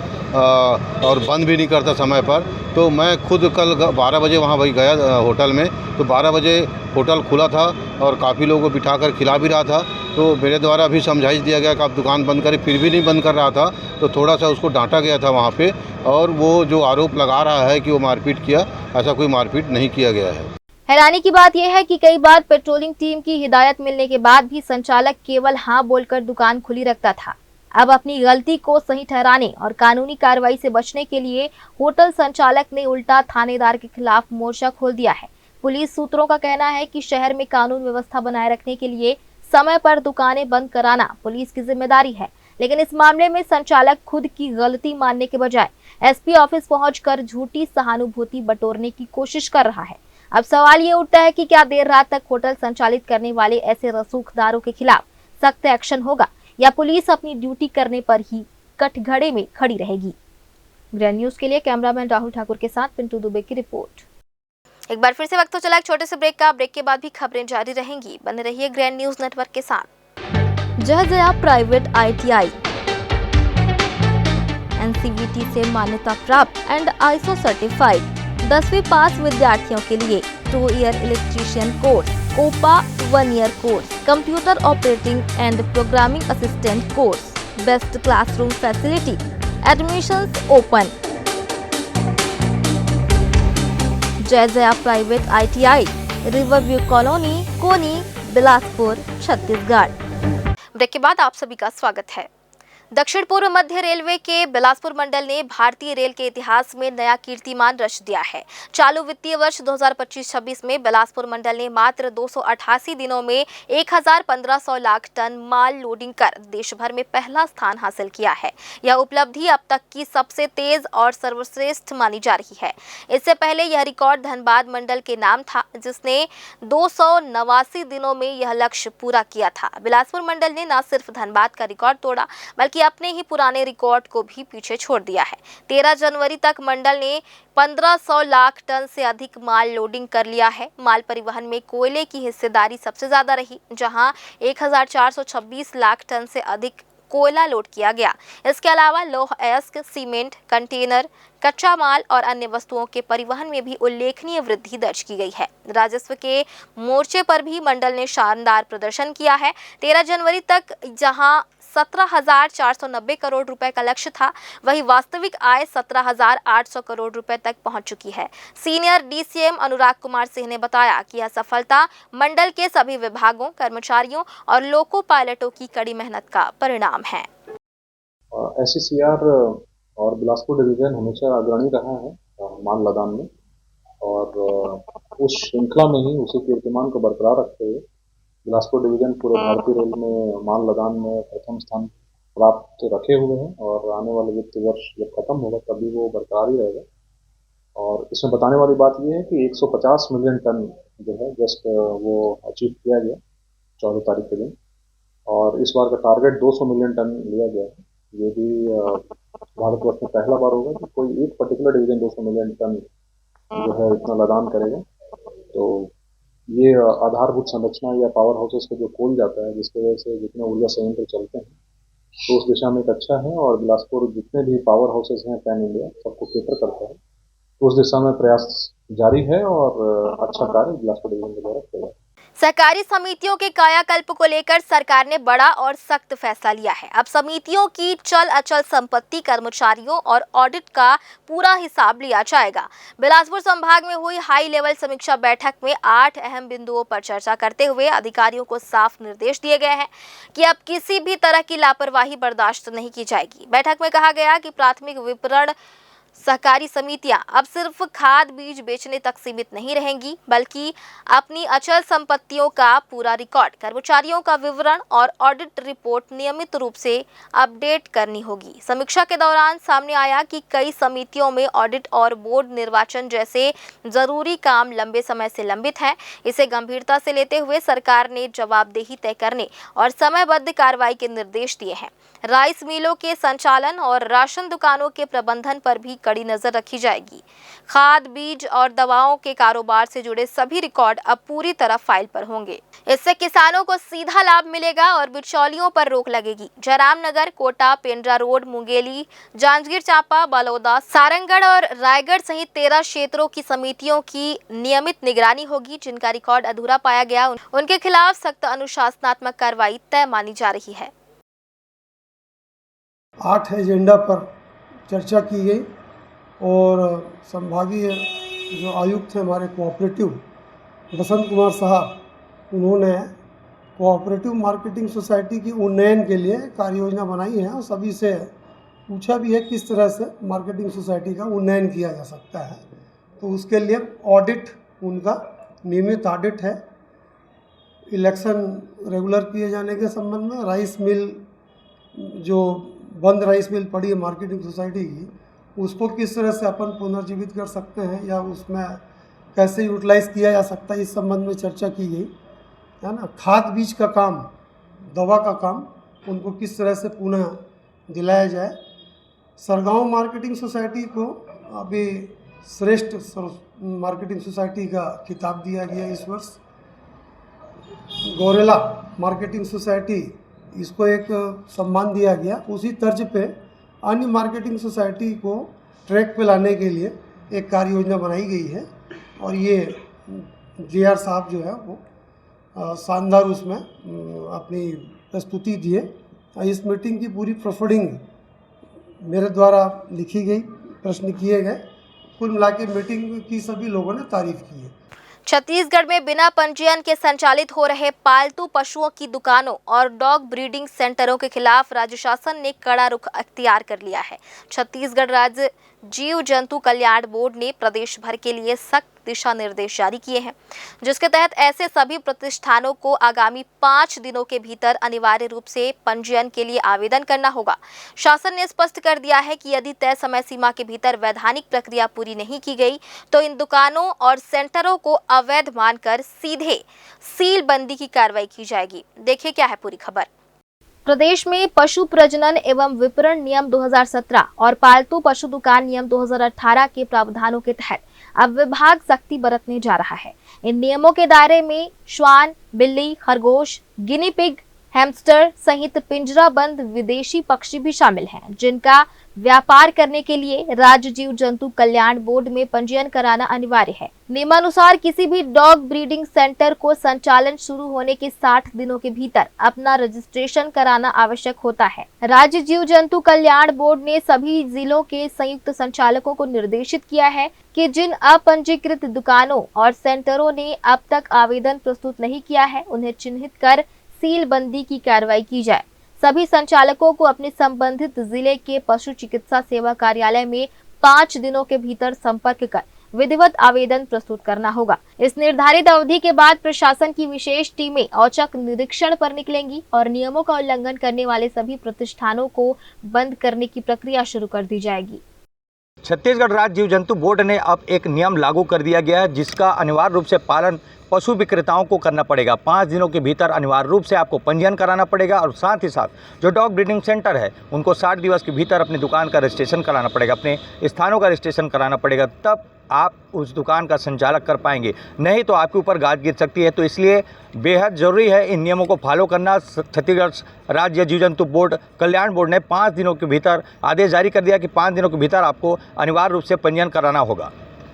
और बंद भी नहीं करता समय पर। तो मैं खुद कल 12 बजे वहाँ वही गया होटल में, तो 12 बजे होटल खुला था और काफ़ी लोगों को बिठाकर खिला भी रहा था। तो मेरे द्वारा भी समझाइश दिया गया कि आप दुकान बंद करें, फिर भी नहीं बंद कर रहा था। तो थोड़ा सा उसको डांटा गया था वहाँ पे, और वो जो आरोप लगा रहा है कि वो मारपीट किया, ऐसा कोई मारपीट नहीं किया गया है। हैरानी की बात यह है कि कई बार पेट्रोलिंग टीम की हिदायत मिलने के बाद भी संचालक केवल हाँ बोलकर दुकान खुली रखता था। अब अपनी गलती को सही ठहराने और कानूनी कार्रवाई से बचने के लिए होटल संचालक ने उल्टा थानेदार के खिलाफ मोर्चा खोल दिया है। पुलिस सूत्रों का कहना है कि शहर में कानून व्यवस्था बनाए रखने के लिए समय पर दुकानें बंद कराना पुलिस की जिम्मेदारी है, लेकिन इस मामले में संचालक खुद की गलती मानने के बजाय SP ऑफिस पहुंचकर झूठी सहानुभूति बटोरने की कोशिश कर रहा है। अब सवाल ये उठता है कि क्या देर रात तक होटल संचालित करने वाले ऐसे रसूखदारों के खिलाफ सख्त एक्शन होगा या पुलिस अपनी ड्यूटी करने पर ही कटघरे में खड़ी रहेगी। ग्रैंड न्यूज के लिए कैमरामैन राहुल ठाकुर के साथ पिंटू दुबे की रिपोर्ट। एक बार फिर से वक्त हो चला एक छोटे से ब्रेक का। ब्रेक के बाद भी खबरें जारी रहेंगी, बने रहिए ग्रैंड न्यूज नेटवर्क के साथ। जहजया प्राइवेट ITI NCVT से मान्यता प्राप्त एंड ISO सर्टिफाइड 10वीं पास विद्यार्थियों के लिए 2 year electrician course, OPA 1 year course, computer operating and programming assistant course, best classroom facility, admissions open. Jayjaya private ITI, riverview colony, Koni, Bilaspur, Chhattisgarh. Break के बाद आप सभी का स्वागत है। दक्षिण पूर्व मध्य रेलवे के बिलासपुर मंडल ने भारतीय रेल के इतिहास में नया कीर्तिमान रच दिया है। चालू वित्तीय वर्ष 2025-26 में बिलासपुर मंडल ने मात्र 288 दिनों में 1,1500 लाख टन माल लोडिंग कर देश भर में पहला स्थान हासिल किया है। यह उपलब्धि अब तक की सबसे तेज और सर्वश्रेष्ठ मानी जा रही है। इससे पहले यह रिकॉर्ड धनबाद मंडल के नाम था, जिसने 289 दिनों में यह लक्ष्य पूरा किया था। बिलासपुर मंडल ने न सिर्फ धनबाद का रिकॉर्ड तोड़ा, बल्कि अपने ही पुराने रिकॉर्ड को भी पीछे छोड़ दिया है। 13 जनवरी तक मंडल ने 1500 लाख टन से अधिक माल लोडिंग कर लिया है। माल परिवहन में कोयले की हिस्सेदारी सबसे ज्यादा रही, जहां 1426 लाख टन से अधिक कोयला लोड किया गया। इसके अलावा लौह अयस्क, सीमेंट, कंटेनर, कच्चा माल और अन्य वस्तुओं के परिवहन में भी उल्लेखनीय वृद्धि दर्ज की गई है। राजस्व के मोर्चे पर भी मंडल ने शानदार प्रदर्शन किया है। 13 जनवरी तक जहां 17,490 करोड़ रुपए का लक्ष्य था, वहीं वास्तविक आय 17,800 करोड़ रुपए तक पहुंच चुकी है। सीनियर डीसीएम अनुराग कुमार सिंह ने बताया कि यह सफलता मंडल के सभी विभागों, कर्मचारियों और लोको पायलटों की कड़ी मेहनत का परिणाम है। SCCR और बिलासपुर डिवीजन हमेशा अग्रणी रहा है माल लदान में, और उस श्रृंखला में ही उसी कीर्तिमान को बरकरार रखते हुए बिलासपुर डिवीजन पूरे भारतीय रेल में माल लदान में प्रथम स्थान प्राप्त रखे हुए हैं, और आने वाले वित्तीय वर्ष जब खत्म होगा तभी वो बरकरार ही रहेगा। और इसमें बताने वाली बात ये है कि 150 मिलियन टन जो है जस्ट वो अचीव किया गया 14 तारीख के दिन, और इस बार का टारगेट 200 मिलियन टन लिया गया है। ये भी भारतवर्ष में पहला बार होगा कि कोई एक पर्टिकुलर डिवीजन 200 मिलियन टन जो है इतना लदान करेगा। तो ये आधारभूत संरचना या पावर हाउसेस को जो खोल जाता है, जिसकी वजह से जितने ऊर्जा संयंत्र चलते हैं, तो उस दिशा में एक अच्छा है। और बिलासपुर जितने भी पावर हाउसेस हैं पैन इंडिया सबको केटर करता है, तो उस दिशा में प्रयास जारी है और अच्छा कार्य बिलासपुर डिवीजन के द्वारा किया जाता है। सहकारी समितियों के कायाकल्प को लेकर सरकार ने बड़ा और सख्त फैसला लिया है। अब समितियों की चल अचल संपत्ति, कर्मचारियों और ऑडिट का पूरा हिसाब लिया जाएगा। बिलासपुर संभाग में हुई हाई लेवल समीक्षा बैठक में 8 अहम बिंदुओं पर चर्चा करते हुए अधिकारियों को साफ निर्देश दिए गए हैं कि अब किसी भी तरह की लापरवाही बर्दाश्त नहीं की जाएगी। बैठक में कहा गया कि प्राथमिक विपणन सहकारी समितियां अब सिर्फ खाद बीज बेचने तक सीमित नहीं रहेंगी, बल्कि अपनी अचल संपत्तियों का पूरा रिकॉर्ड, कर्मचारियों का विवरण और ऑडिट रिपोर्ट नियमित रूप से अपडेट करनी होगी। समीक्षा के दौरान सामने आया कि कई समितियों में ऑडिट और बोर्ड निर्वाचन जैसे जरूरी काम लंबे समय से लंबित हैं। इसे गंभीरता से लेते हुए सरकार ने जवाबदेही तय करने और समयबद्ध कार्रवाई के निर्देश दिए हैं। राइस मिलों के संचालन और राशन दुकानों के प्रबंधन पर भी कड़ी नजर रखी जाएगी। खाद, बीज और दवाओं के कारोबार से जुड़े सभी रिकॉर्ड अब पूरी तरह फाइल पर होंगे। इससे किसानों को सीधा लाभ मिलेगा और बिचौलियों पर रोक लगेगी। जयराम नगर, कोटा, पेंड्रा रोड, मुंगेली, जांजगीर चांपा, बलौदा, सारंगढ़ और रायगढ़ सहित 13 क्षेत्रों की समितियों की नियमित निगरानी होगी। जिनका रिकॉर्ड अधूरा पाया गया, उनके खिलाफ सख्त अनुशासनात्मक कार्रवाई तय मानी जा रही है। 8 एजेंडा पर चर्चा की गई और संभागीय जो आयुक्त हैं हमारे कोऑपरेटिव बसंत कुमार साहब, उन्होंने कोऑपरेटिव मार्केटिंग सोसाइटी की उन्नयन के लिए कार्य योजना बनाई है और सभी से पूछा भी है किस तरह से मार्केटिंग सोसाइटी का उन्नयन किया जा सकता है। तो उसके लिए ऑडिट, उनका नियमित ऑडिट है। इलेक्शन रेगुलर किए जाने के संबंध में राइस मिल, जो बंद राइस मिल पड़ी है मार्केटिंग सोसाइटी की, उसको किस तरह से अपन पुनर्जीवित कर सकते हैं या उसमें कैसे यूटिलाइज़ किया जा सकता है, इस संबंध में चर्चा की गई है ना। खाद बीज का काम, दवा का काम, उनको किस तरह से पुनः दिलाया जाए। सरगांव मार्केटिंग सोसाइटी को अभी श्रेष्ठ मार्केटिंग सोसाइटी का खिताब दिया गया इस वर्ष। गौरेला मार्केटिंग सोसाइटी, इसको एक सम्मान दिया गया। उसी तर्ज पे अन्य मार्केटिंग सोसाइटी को ट्रैक पे लाने के लिए एक कार्य योजना बनाई गई है और ये JR साहब जो है वो शानदार उसमें अपनी प्रस्तुति दिए। इस मीटिंग की पूरी प्रोफोडिंग मेरे द्वारा लिखी गई, प्रश्न किए गए। कुल मिला के मीटिंग की सभी लोगों ने तारीफ की है। छत्तीसगढ़ में बिना पंजीयन के संचालित हो रहे पालतू पशुओं की दुकानों और डॉग ब्रीडिंग सेंटरों के खिलाफ राज्य शासन ने कड़ा रुख अख्तियार कर लिया है। छत्तीसगढ़ राज्य जीव जंतु कल्याण बोर्ड ने प्रदेश भर के लिए सख्त दिशा निर्देश जारी किए हैं, जिसके तहत ऐसे सभी प्रतिष्ठानों को आगामी 5 दिनों के भीतर अनिवार्य रूप से पंजीयन के लिए आवेदन करना होगा। शासन ने स्पष्ट कर दिया है कि यदि तय समय सीमा के भीतर वैधानिक प्रक्रिया पूरी नहीं की गई तो इन दुकानों और सेंटरों को अवैध मानकर सीधे सीलबंदी की कार्रवाई की जाएगी। देखिए क्या है पूरी खबर। प्रदेश में पशु प्रजनन एवं विपणन नियम 2017 और पालतू पशु दुकान नियम 2018 के प्रावधानों के तहत अब विभाग सख्ती बरतने जा रहा है। इन नियमों के दायरे में श्वान, बिल्ली, खरगोश, गिनी पिग, हैमस्टर सहित पिंजराबंद विदेशी पक्षी भी शामिल हैं, जिनका व्यापार करने के लिए राज्य जीव जंतु कल्याण बोर्ड में पंजीयन कराना अनिवार्य है। नियमानुसार किसी भी डॉग ब्रीडिंग सेंटर को संचालन शुरू होने के 60 दिनों के भीतर अपना रजिस्ट्रेशन कराना आवश्यक होता है। राज्य जीव जंतु कल्याण बोर्ड ने सभी जिलों के संयुक्त संचालकों को निर्देशित किया है कि जिन अपंजीकृत दुकानों और सेंटरों ने अब तक आवेदन प्रस्तुत नहीं किया है, उन्हें चिन्हित कर सीलबंदी की कार्रवाई की जाए। सभी संचालकों को अपने संबंधित जिले के पशु चिकित्सा सेवा कार्यालय में 5 दिनों के भीतर संपर्क कर विधिवत आवेदन प्रस्तुत करना होगा। इस निर्धारित अवधि के बाद प्रशासन की विशेष टीमें औचक निरीक्षण पर निकलेंगी और नियमों का उल्लंघन करने वाले सभी प्रतिष्ठानों को बंद करने की प्रक्रिया शुरू कर दी जाएगी। छत्तीसगढ़ राज्य जीव जंतु बोर्ड ने अब एक नियम लागू कर दिया गया है, जिसका अनिवार्य रूप से पालन पशु विक्रेताओं को करना पड़ेगा। 5 दिनों के भीतर अनिवार्य रूप से आपको पंजीयन कराना पड़ेगा और साथ ही साथ जो डॉग ब्रीडिंग सेंटर है उनको 60 दिवस के भीतर अपनी दुकान का रजिस्ट्रेशन कराना पड़ेगा, अपने स्थानों का रजिस्ट्रेशन कराना पड़ेगा, तब आप उस दुकान का संचालक कर पाएंगे, नहीं तो आपके ऊपर गाज गिर सकती है। तो इसलिए बेहद ज़रूरी है इन नियमों को फॉलो करना। छत्तीसगढ़ राज्य जीव जंतु बोर्ड कल्याण बोर्ड ने 5 दिनों के भीतर आदेश जारी कर दिया कि 5 दिनों के भीतर आपको अनिवार्य रूप से पंजीयन कराना होगा।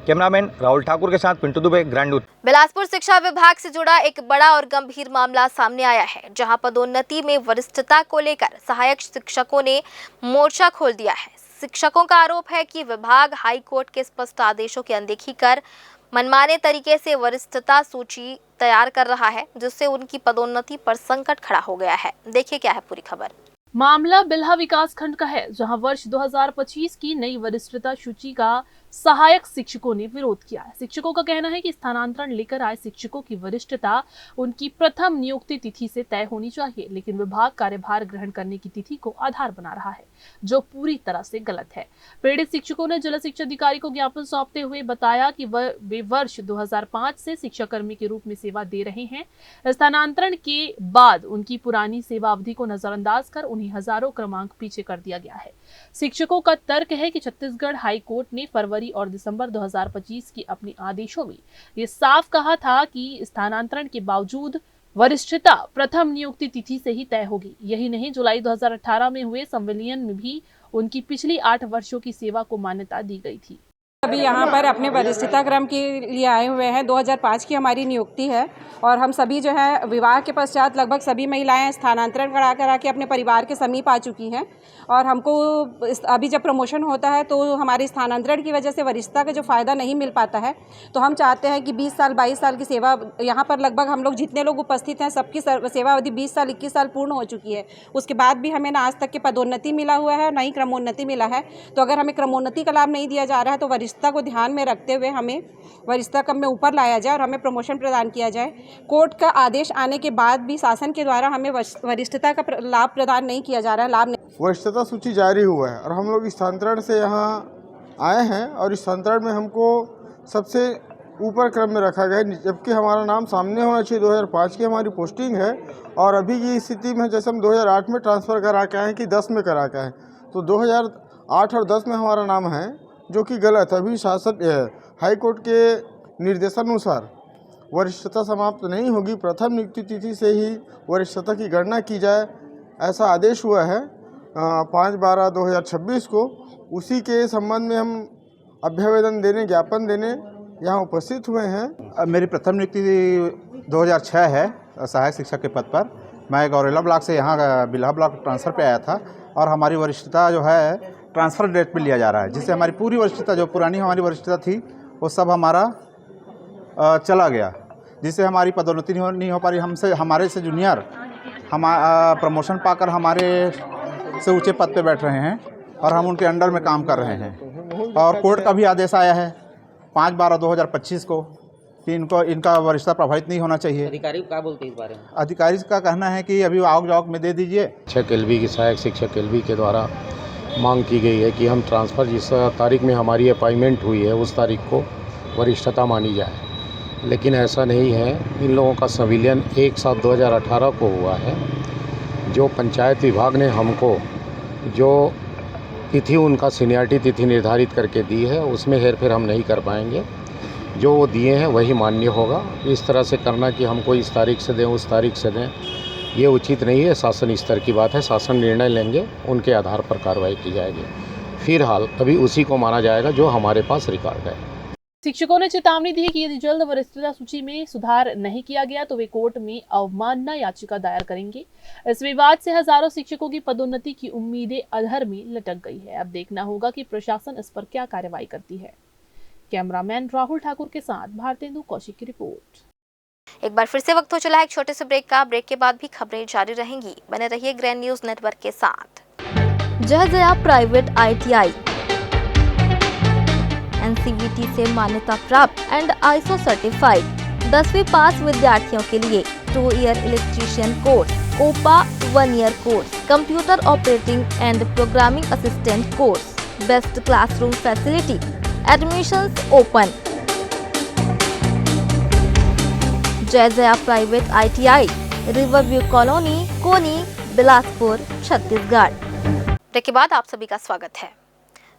कैमरामैन राहुल ठाकुर के साथ पिंटू दुबे, ग्रैंड न्यूज। बिलासपुर शिक्षा विभाग से जुड़ा एक बड़ा और गंभीर मामला सामने आया है, जहां पदोन्नति में वरिष्ठता को लेकर सहायक शिक्षकों ने मोर्चा खोल दिया है। शिक्षकों का आरोप है कि विभाग हाई कोर्ट के स्पष्ट आदेशों की अनदेखी कर मनमाने तरीके से वरिष्ठता सूची तैयार कर रहा है, जिससे उनकी पदोन्नति पर संकट खड़ा हो गया है। देखिए क्या है पूरी खबर। मामला बिल्हा विकास खंड का है, जहां वर्ष 2025 की नई वरिष्ठता सूची का सहायक शिक्षकों ने विरोध किया है। शिक्षकों का कहना है कि स्थानांतरण लेकर आए शिक्षकों की वरिष्ठता उनकी प्रथम नियुक्ति तिथि से तय होनी चाहिए, लेकिन विभाग कार्यभार ग्रहण करने की तिथि को आधार बना रहा है, जो पूरी तरह से गलत है। पीड़ित शिक्षकों ने जिला शिक्षा अधिकारी को ज्ञापन सौंपते हुए बताया कि वे वर्ष 2005 से शिक्षाकर्मी के रूप में सेवा दे रहे हैं। स्थानांतरण के बाद उनकी पुरानी सेवा अवधि को नजरअंदाज कर उन्हें हजारों क्रमांक पीछे कर दिया गया है। शिक्षकों का तर्क है कि छत्तीसगढ़ हाई कोर्ट ने फरवरी और दिसंबर 2025 के अपने आदेशों में ये साफ कहा था कि स्थानांतरण के बावजूद वरिष्ठता प्रथम नियुक्ति तिथि से ही तय होगी। यही नहीं, जुलाई 2018 में हुए संविलियन में भी उनकी पिछली 8 वर्षों की सेवा को मान्यता दी गई थी। अभी यहाँ पर अपने वरिष्ठता क्रम के लिए आए हुए हैं। 2005 की हमारी नियुक्ति है और हम सभी जो है विवाह के पश्चात लगभग सभी महिलाएं स्थानांतरण करा के अपने परिवार के समीप आ चुकी हैं और हमको अभी जब प्रमोशन होता है तो हमारे स्थानांतरण की वजह से वरिष्ठता का जो फ़ायदा नहीं मिल पाता है। तो हम चाहते हैं कि 20 साल 22 साल की सेवा, यहाँ पर लगभग हम लोग जितने लोग उपस्थित हैं सबकी सेवा अवधि 20 साल 21 साल पूर्ण हो चुकी है। उसके बाद भी हमें ना आज तक के पदोन्नति मिला हुआ है, ना ही क्रमोन्नति मिला है। तो अगर हमें क्रमोन्नति का लाभ नहीं दिया जा रहा है तो वरिष्ठता को ध्यान में रखते हुए हमें वरिष्ठता क्रम में ऊपर लाया जाए और हमें प्रमोशन प्रदान किया जाए। कोर्ट का आदेश आने के बाद भी शासन के द्वारा हमें वरिष्ठता का लाभ प्रदान नहीं किया जा रहा है। लाभ नहीं, वरिष्ठता सूची जारी हुआ है और हम लोग स्थानांतरण से यहाँ आए हैं और इस स्थानांतरण में हमको सबसे ऊपर क्रम में रखा गया है, जबकि हमारा नाम सामने होना चाहिए। 2005 की हमारी पोस्टिंग है और अभी की स्थिति में जैसे हम 2008 में ट्रांसफ़र करा के आए कि 10 में करा के आए, तो 2008 और 10 में हमारा नाम है, जो कि गलत है। अभी शासन हाई कोर्ट के निर्देशानुसार वरिष्ठता समाप्त नहीं होगी, प्रथम नियुक्ति तिथि से ही वरिष्ठता की गणना की जाए, ऐसा आदेश हुआ है 5/12/2026 को। उसी के संबंध में हम अभ्यावेदन देने, ज्ञापन देने यहाँ उपस्थित हुए हैं। मेरी प्रथम नियुक्ति 2006 है सहायक शिक्षक के पद पर। मैं गौरेला ब्लॉक से यहाँ बिल्हा ब्लॉक ट्रांसफ़र पे आया था और हमारी वरिष्ठता जो है ट्रांसफ़र डेट पे लिया जा रहा है, जिससे हमारी पूरी वरिष्ठता, जो पुरानी हमारी वरिष्ठता थी, वो सब हमारा चला गया, जिससे हमारी पदोन्नति नहीं हो पा रही। हमसे हमारे से जूनियर प्रमोशन पाकर हमारे से ऊंचे पद पे बैठ रहे हैं और हम उनके अंडर में काम कर रहे हैं। और कोर्ट का भी आदेश आया है 5/12/2025 को कि इनका वरिष्ठता प्रभावित नहीं होना चाहिए। अधिकारी क्या बोलते हैं इस बारे में? अधिकारी का कहना है कि अभी आवक जावक में दे दीजिए। शिक्षक एलबी की सहायक शिक्षक एलबी के द्वारा मांग की गई है कि हम ट्रांसफ़र जिस तारीख में हमारी अपॉइंटमेंट हुई है उस तारीख को वरिष्ठता मानी जाए, लेकिन ऐसा नहीं है। इन लोगों का संविलियन 1/7/2018 को हुआ है। जो पंचायत विभाग ने हमको जो तिथि उनका सीनियरिटी तिथि निर्धारित करके दी है उसमें हेरफेर हम नहीं कर पाएंगे। जो वो दिए हैं वही मान्य होगा। इस तरह से करना कि हमको इस तारीख से दें उस तारीख से दें, ये उचित नहीं है। शासन स्तर की बात है, शासन निर्णय लेंगे, उनके आधार पर कार्रवाई की जाएगी। फिलहाल अभी उसी को माना जाएगा जो हमारे पास रिकॉर्ड है। शिक्षकों ने चेतावनी दी है कि यदि जल्द वरिष्ठता सूची में सुधार नहीं किया गया तो वे कोर्ट में अवमानना याचिका दायर करेंगे। इस विवाद से हजारों शिक्षकों की पदोन्नति की उम्मीदें अधर में लटक गई है। अब देखना होगा कि प्रशासन इस पर क्या कार्रवाई करती है। कैमरामैन राहुल ठाकुर के साथ भारतेंदु कौशिक की रिपोर्ट। एक बार फिर से वक्त हो चला है एक छोटे से ब्रेक का। ब्रेक के बाद भी खबरें जारी रहेंगी। बने रहिए ग्रैंड न्यूज नेटवर्क के साथ। जय प्राइवेट ITI NCVT से मान्यता प्राप्त एंड ISO सर्टिफाइड 10वीं पास विद्यार्थियों के लिए 2 year electrician course, OPA 1 year course, computer operating and programming assistant course, best classroom facility, admissions open. Jai private ITI, riverview colony, Koni, Bilaspur, Chhattisgarh. Break के बाद आप सभी का स्वागत है।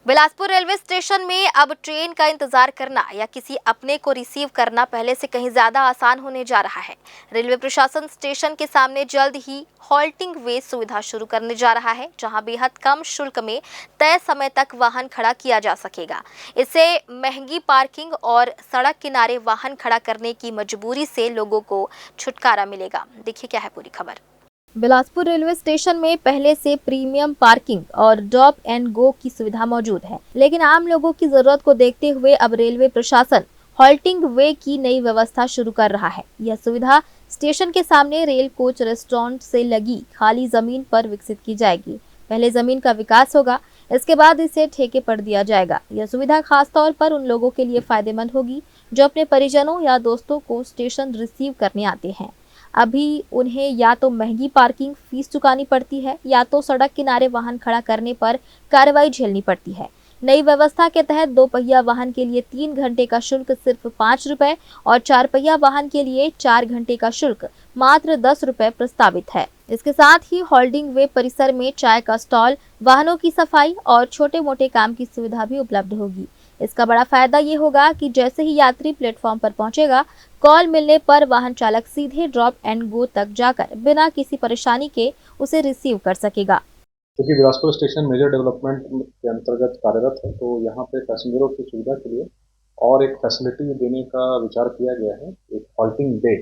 बिलासपुर रेलवे स्टेशन में अब ट्रेन का इंतजार करना या किसी अपने को रिसीव करना पहले से कहीं ज्यादा आसान होने जा रहा है। रेलवे प्रशासन स्टेशन के सामने जल्द ही हॉल्टिंग वे सुविधा शुरू करने जा रहा है, जहां बेहद कम शुल्क में तय समय तक वाहन खड़ा किया जा सकेगा। इससे महंगी पार्किंग और सड़क किनारे वाहन खड़ा करने की मजबूरी से लोगों को छुटकारा मिलेगा। देखिए क्या है पूरी खबर। बिलासपुर रेलवे स्टेशन में पहले से प्रीमियम पार्किंग और ड्रॉप एंड गो की सुविधा मौजूद है, लेकिन आम लोगों की जरूरत को देखते हुए अब रेलवे प्रशासन हॉल्टिंग वे की नई व्यवस्था शुरू कर रहा है। यह सुविधा स्टेशन के सामने रेल कोच रेस्टोरेंट से लगी खाली जमीन पर विकसित की जाएगी। पहले जमीन का विकास होगा, इसके बाद इसे ठेके पर दिया जाएगा। यह सुविधा खास तौर पर उन लोगों के लिए फायदेमंद होगी जो अपने परिजनों या दोस्तों को स्टेशन रिसीव करने आते हैं। अभी उन्हें या तो महंगी पार्किंग फीस चुकानी पड़ती है या तो सड़क किनारे वाहन खड़ा करने पर कार्रवाई झेलनी पड़ती है। नई व्यवस्था के तहत 2 पहिया वाहन के लिए 3 घंटे का शुल्क सिर्फ 5 रुपए और 4 पहिया वाहन के लिए 4 घंटे का शुल्क मात्र 10 रुपए प्रस्तावित है। इसके साथ ही होल्डिंग वे परिसर में चाय का स्टॉल, वाहनों की सफाई और छोटे मोटे काम की सुविधा भी उपलब्ध होगी। इसका बड़ा फायदा ये होगा कि जैसे ही यात्री प्लेटफॉर्म पर पहुंचेगा, कॉल मिलने पर वाहन चालक सीधे ड्रॉप एंड गो तक जाकर बिना किसी परेशानी के उसे रिसीव कर सकेगा। क्योंकि बिलासपुर स्टेशन मेजर डेवलपमेंट के अंतर्गत कार्यरत है, तो यहाँ पे पैसेंजरों की सुविधा के लिए और एक फैसिलिटी देने का विचार किया गया है। एक हॉल्टिंग बे,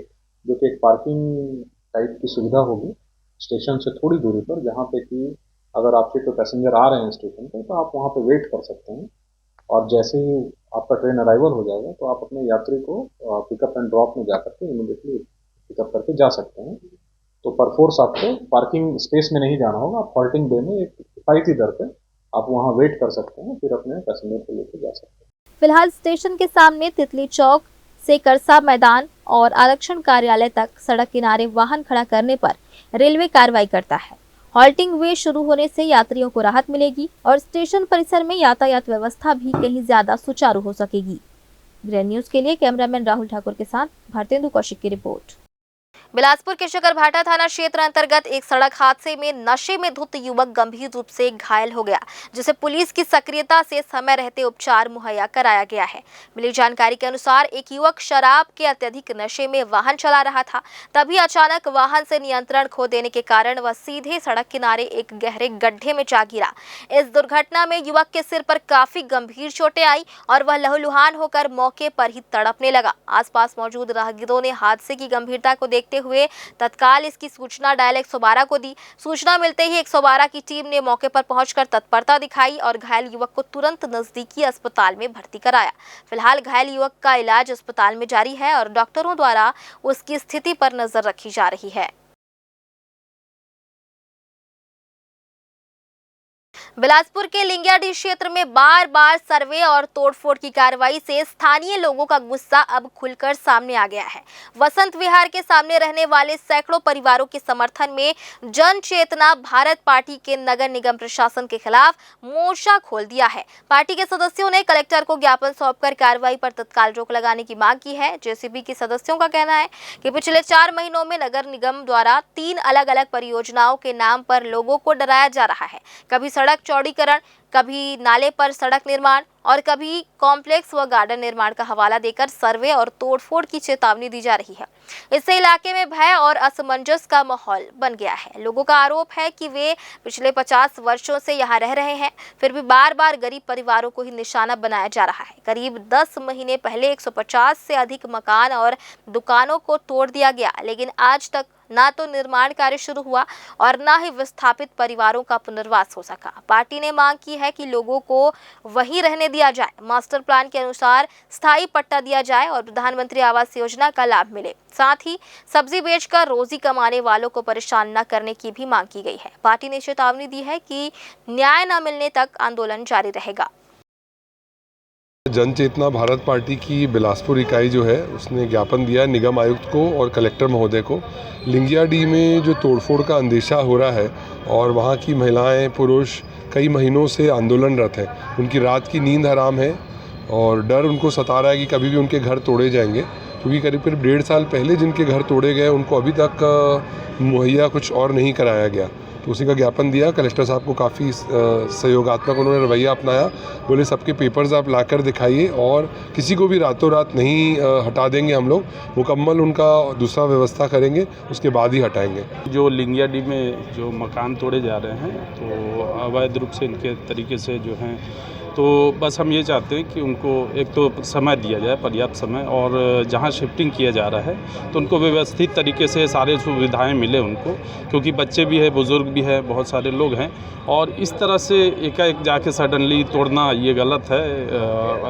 जो कि एक पार्किंग टाइप की सुविधा होगी स्टेशन से थोड़ी दूरी पर, जहाँ पे कि अगर आपके कोई पैसेंजर आ रहे हैं स्टेशन पर तो आप वहाँ पे वेट कर सकते हैं और जैसे ही आपका ट्रेन अराइवल हो जाएगा तो आप अपने यात्री को पिकअप एंड ड्रॉप में जा करके इमीडिएटली पिकअप करके जा सकते हैं। तो परफोर्स आपको पार्किंग स्पेस में नहीं जाना होगा, आप हॉल्टिंग बे में एक किफायती दर पे आप वहाँ वेट कर सकते हैं, फिर अपने पैसेंजर को लेकर जा सकते हैं। फिलहाल स्टेशन के सामने तितली चौक से करसा मैदान और आरक्षण कार्यालय तक सड़क किनारे वाहन खड़ा करने पर रेलवे कार्रवाई करता है। हॉल्टिंग वे शुरू होने से यात्रियों को राहत मिलेगी और स्टेशन परिसर में यातायात व्यवस्था भी कहीं ज्यादा सुचारू हो सकेगी। ग्रैंड न्यूज के लिए कैमरामैन राहुल ठाकुर के साथ भारतेंदु कौशिक की रिपोर्ट। बिलासपुर के शकरभाटा थाना क्षेत्र अंतर्गत एक सड़क हादसे में नशे में धुत युवक गंभीर रूप से घायल हो गया, जिसे पुलिस की सक्रियता से समय रहते उपचार मुहैया कराया गया है। मिली जानकारी के अनुसार एक युवक शराब के अत्यधिक नशे में वाहन चला रहा था, तभी अचानक वाहन से नियंत्रण खो देने के कारण वह सीधे सड़क किनारे एक गहरे गड्ढे में जा गिरा। इस दुर्घटना में युवक के सिर पर काफी गंभीर चोटें आई और वह लहूलुहान होकर मौके पर ही तड़पने लगा। आसपास मौजूद राहगीरों ने हादसे की गंभीरता को देखते देखते हुए तत्काल इसकी सूचना डायल 112 को दी। सूचना मिलते ही 112 की टीम ने मौके पर पहुंचकर तत्परता दिखाई और घायल युवक को तुरंत नजदीकी अस्पताल में भर्ती कराया। फिलहाल घायल युवक का इलाज अस्पताल में जारी है और डॉक्टरों द्वारा उसकी स्थिति पर नजर रखी जा रही है। बिलासपुर के लिंगियाडीह क्षेत्र में बार बार सर्वे और तोड़फोड़ की कार्रवाई से स्थानीय लोगों का गुस्सा अब खुलकर सामने आ गया है। वसंत विहार के सामने रहने वाले सैकड़ों परिवारों के समर्थन में जन चेतना भारत पार्टी के नगर निगम प्रशासन के खिलाफ मोर्चा खोल दिया है। पार्टी के सदस्यों ने कलेक्टर को ज्ञापन सौंपकर कार्रवाई पर तत्काल रोक लगाने की मांग की है। जेसीबी के सदस्यों का कहना है कि पिछले 4 महीनों में नगर निगम द्वारा 3 अलग-अलग परियोजनाओं के नाम पर लोगों को डराया जा रहा है। कभी सड़क चौड़ीकरण, कभी नाले पर सड़क निर्माण और कभी कॉम्प्लेक्स व गार्डन निर्माण का हवाला देकर सर्वे और तोड़फोड़ की चेतावनी दी जा रही है। इससे इलाके में भय और असमंजस का माहौल बन गया है। लोगों का आरोप है कि वे पिछले 50 वर्षों से यहां रह रहे हैं, फिर भी बार बार गरीब परिवारों को ही निशाना बनाया जा रहा है। करीब 10 महीने पहले 150 से अधिक मकान और दुकानों को तोड़ दिया गया, लेकिन आज तक ना तो निर्माण कार्य शुरू हुआ और ना ही विस्थापित परिवारों का पुनर्वास हो सका। पार्टी ने मांग की है कि लोगों को वहीं रहने दिया जाए, मास्टर प्लान के अनुसार स्थायी पट्टा दिया जाए और प्रधानमंत्री आवास योजना का लाभ मिले। साथ ही सब्जी बेचकर रोजी कमाने वालों को परेशान न करने की भी मांग की गई है। पार्टी ने चेतावनी दी है कि न्याय न मिलने तक आंदोलन जारी रहेगा। जन चेतना भारत पार्टी की बिलासपुर इकाई जो है उसने ज्ञापन दिया निगम आयुक्त को और कलेक्टर महोदय को। लिंगियाडीह में जो तोड़फोड़ का अंदेशा हो रहा है और वहाँ की महिलाएं पुरुष कई महीनों से आंदोलनरत हैं, उनकी रात की नींद हराम है और डर उनको सता रहा है कि कभी भी उनके घर तोड़े जाएंगे, क्योंकि करीब 1.5 साल पहले जिनके घर तोड़े गए उनको अभी तक मुहैया कुछ और नहीं कराया गया। तो उसी का ज्ञापन दिया। कलेक्टर साहब को काफ़ी सहयोगात्मक उन्होंने रवैया अपनाया, बोले सबके पेपर्स आप लाकर दिखाइए और किसी को भी रातों रात नहीं हटा देंगे, हम लोग मुकम्मल उनका दूसरा व्यवस्था करेंगे, उसके बाद ही हटाएंगे। जो लिंगियाडीह में जो मकान तोड़े जा रहे हैं तो अवैध रूप से इनके तरीके से जो हैं, तो बस हम ये चाहते हैं कि उनको एक तो समय दिया जाए, पर्याप्त समय, और जहाँ शिफ्टिंग किया जा रहा है तो उनको व्यवस्थित तरीके से सारे सुविधाएं मिले उनको, क्योंकि बच्चे भी है, बुज़ुर्ग भी है, बहुत सारे लोग हैं और इस तरह से एकाएक जाके सडनली तोड़ना ये गलत है,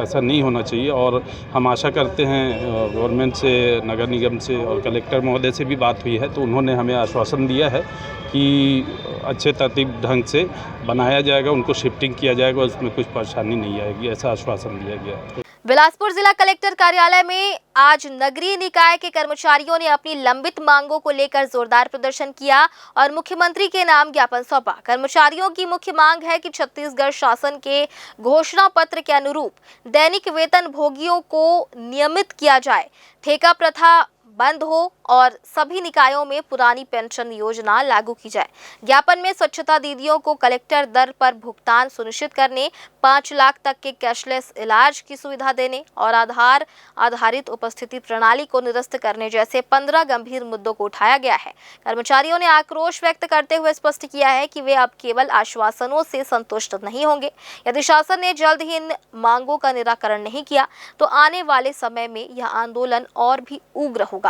ऐसा नहीं होना चाहिए। और हम आशा करते हैं गवर्नमेंट से, नगर निगम से और कलेक्टर महोदय से भी बात हुई है तो उन्होंने हमें आश्वासन दिया है कि अच्छे तरतीब ढंग से बनाया जाएगा, उनको शिफ्टिंग किया जाएगा, उसमें कुछ परेशानी नहीं आएगी, ऐसा आश्वासन दिया गया। बिलासपुर जिला कलेक्टर कार्यालय में आज नगरीय निकाय के कर्मचारियों ने अपनी लंबित मांगों को लेकर जोरदार प्रदर्शन किया और मुख्यमंत्री के नाम ज्ञापन सौंपा। कर्मचारियों की मुख्य मांग है कि छत्तीसगढ़ शासन के घोषणा पत्र के अनुरूप दैनिक वेतन भोगियों को नियमित किया जाए, ठेका प्रथा बंद हो और सभी निकायों में पुरानी पेंशन योजना लागू की जाए। ज्ञापन में स्वच्छता दीदियों को कलेक्टर दर पर भुगतान सुनिश्चित करने, 5 लाख तक के कैशलेस इलाज की सुविधा देने और आधार आधारित उपस्थिति प्रणाली को निरस्त करने जैसे 15 गंभीर मुद्दों को उठाया गया है। कर्मचारियों ने आक्रोश व्यक्त करते हुए स्पष्ट किया है कि वे अब केवल आश्वासनों से संतुष्ट नहीं होंगे। यदि शासन ने जल्द ही इन मांगों का निराकरण नहीं किया तो आने वाले समय में यह आंदोलन और भी उग्र होगा।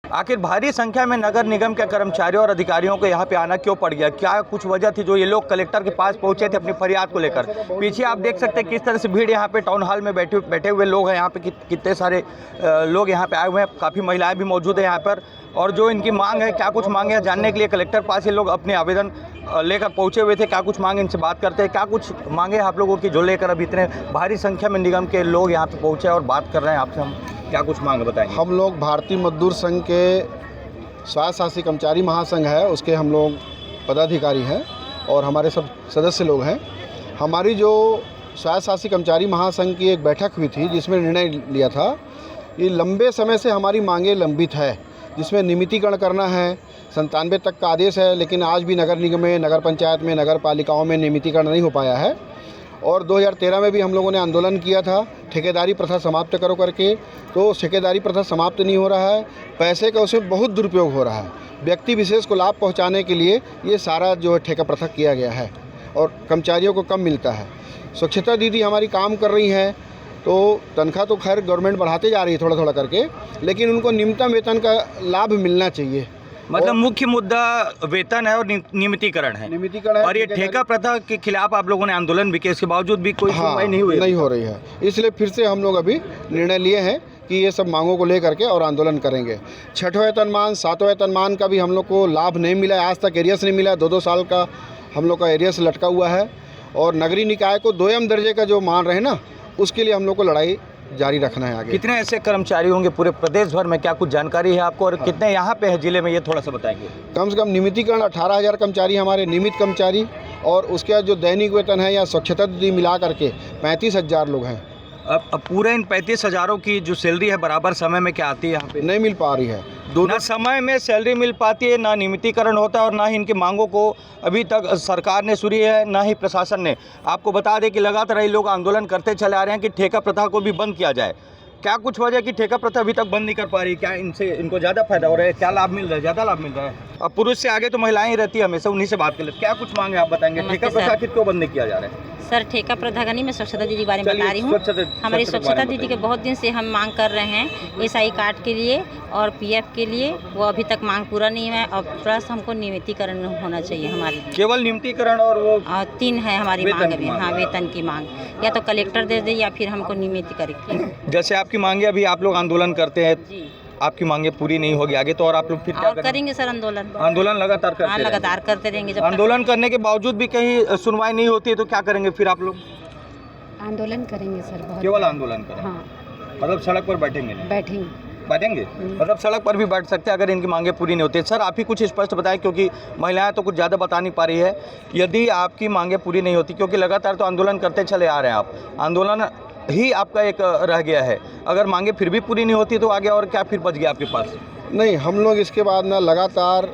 आखिर भारी संख्या में नगर निगम के कर्मचारियों और अधिकारियों को यहाँ पे आना क्यों पड़ गया? क्या कुछ वजह थी जो ये लोग कलेक्टर के पास पहुँचे थे अपनी फरियाद को लेकर? पीछे आप देख सकते हैं किस तरह से भीड़ यहाँ पे टाउन हॉल में बैठे हुए लोग हैं। यहाँ पे कितने सारे लोग यहाँ पे आए हुए हैं, काफ़ी महिलाएं भी मौजूद है यहाँ पर। और जो इनकी मांग है, क्या कुछ मांग है, जानने के लिए कलेक्टर पास ये लोग अपने आवेदन लेकर पहुँचे हुए थे। क्या कुछ मांगे, इनसे बात करते हैं। क्या कुछ मांगे आप लोगों की जो लेकर अब इतने भारी संख्या में निगम के लोग यहाँ पे पहुँचे और बात कर रहे हैं आपसे? हम क्या कुछ मांग बताएंगे? हम लोग भारतीय मजदूर संघ के स्वास्थ्य कर्मचारी महासंघ है, उसके हम लोग पदाधिकारी हैं और हमारे सब सदस्य लोग हैं। हमारी जो स्वास्थ्य कर्मचारी महासंघ की एक बैठक हुई थी जिसमें निर्णय लिया था, ये लंबे समय से हमारी मांगे लंबित है, जिसमें नियमितीकरण करना है। 97 तक का आदेश है, लेकिन आज भी नगर निगम में, नगर पंचायत में, नगर पालिकाओं में नियमितीकरण नहीं हो पाया है। और 2013 में भी हम लोगों ने आंदोलन किया था ठेकेदारी प्रथा समाप्त करो करके, तो ठेकेदारी प्रथा समाप्त नहीं हो रहा है। पैसे का उसमें बहुत दुरुपयोग हो रहा है। व्यक्ति विशेष को लाभ पहुंचाने के लिए ये सारा जो ठेका प्रथा किया गया है और कर्मचारियों को कम मिलता है। स्वच्छता दीदी हमारी काम कर रही हैं, तो तनख्वाह तो खैर गवर्नमेंट बढ़ाते जा रही है थोड़ा थोड़ा करके, लेकिन उनको न्यूनतम वेतन का लाभ मिलना चाहिए। मतलब मुख्य मुद्दा वेतन है और नियमितीकरण है। और ये ठेका प्रथा के खिलाफ आप लोगों ने आंदोलन भी किया, इसके बावजूद भी कोई सुनवाई नहीं हुई? नहीं हो रही है, इसलिए फिर से हम लोग अभी निर्णय लिए हैं कि ये सब मांगों को लेकर के और आंदोलन करेंगे। 6वां वेतनमान 7वां वेतनमान का भी हम लोग को लाभ नहीं मिला है, आज तक एरियस नहीं मिला है। 2-2 साल का हम लोग का एरियस लटका हुआ है। और नगरीय निकाय को 2M दर्जे का जो मान रहे ना, उसके लिए हम लोग को लड़ाई जारी रखना है आगे। कितने ऐसे कर्मचारी होंगे पूरे प्रदेश भर में, क्या कुछ जानकारी है आपको? और कितने यहाँ पे है जिले में, ये थोड़ा सा बताएंगे। कम से कम नियमितीकरण 18,000 कर्मचारी हमारे नियमित कर्मचारी, और उसके बाद जो दैनिक वेतन है या स्वच्छता दीदी मिला करके 35,000 लोग हैं। अब पूरे इन 35,000 की जो सैलरी है बराबर समय में क्या आती है यहाँ पे? नहीं मिल पा रही है। ना समय में सैलरी मिल पाती है, ना नियमितीकरण होता है, और ना ही इनकी मांगों को अभी तक सरकार ने सुनी है, ना ही प्रशासन ने। आपको बता दें कि लगातार ये लोग आंदोलन करते चले आ रहे हैं कि ठेका प्रथा को भी बंद किया जाए। क्या कुछ वजह कि ठेका प्रथा अभी तक बंद नहीं कर पा रही? क्या इनको ज़्यादा फायदा हो रहा है? क्या लाभ मिल रहा है? ज़्यादा लाभ मिल रहा है? अब पुरुष से आगे तो महिलाएं ही रहती है, हमेशा उन्हीं से बात कर लेते। क्या कुछ मांगे आप बताएंगे? ठेका प्रथा क्यों बंद नहीं किया जा रहा है? सर, ठेका प्रथा का नहीं, मैं स्वच्छता दीदी के बारे में बता रही हूँ। हमारी स्वच्छता दीदी के बहुत दिन से हम मांग कर रहे हैं SI कार्ड के लिए और PF के लिए, वो अभी तक मांग पूरा नहीं है। और प्लस हमको नियमितीकरण होना चाहिए हमारी। केवल नियमितीकरण और वो 3 है हमारी मांग अभी। हाँ, वेतन की मांग या तो कलेक्टर दे दे या फिर हमको नियमितीकरण। जैसे आपकी मांगे अभी आप लोग आंदोलन करते हैं, आपकी मांगे पूरी नहीं होगी आगे, तो और आप लोग फिर क्या करेंगे सर? आंदोलन लगातार करते हाँ, लगातार करते रहेंगे। जब आंदोलन करने के बावजूद भी कहीं सुनवाई नहीं होती है तो क्या करेंगे फिर आप लोग? आंदोलन करेंगे सर, बहुत। केवल आंदोलन करें? हाँ। मतलब सड़क पर बैठेंगे? बैठेंगे मतलब सड़क पर भी बैठ सकते हैं अगर इनकी मांगे पूरी नहीं होती। सर, आप ही कुछ स्पष्ट बताएं, क्योंकि महिलाएं तो कुछ ज़्यादा बता नहीं पा रही है। यदि आपकी मांगे पूरी नहीं होती, क्योंकि लगातार तो आंदोलन करते चले आ रहे हैं आप, आंदोलन ही आपका एक रह गया है, अगर मांगे फिर भी पूरी नहीं होती तो आगे और क्या फिर बच गया आपके पास? नहीं, हम लोग इसके बाद ना लगातार,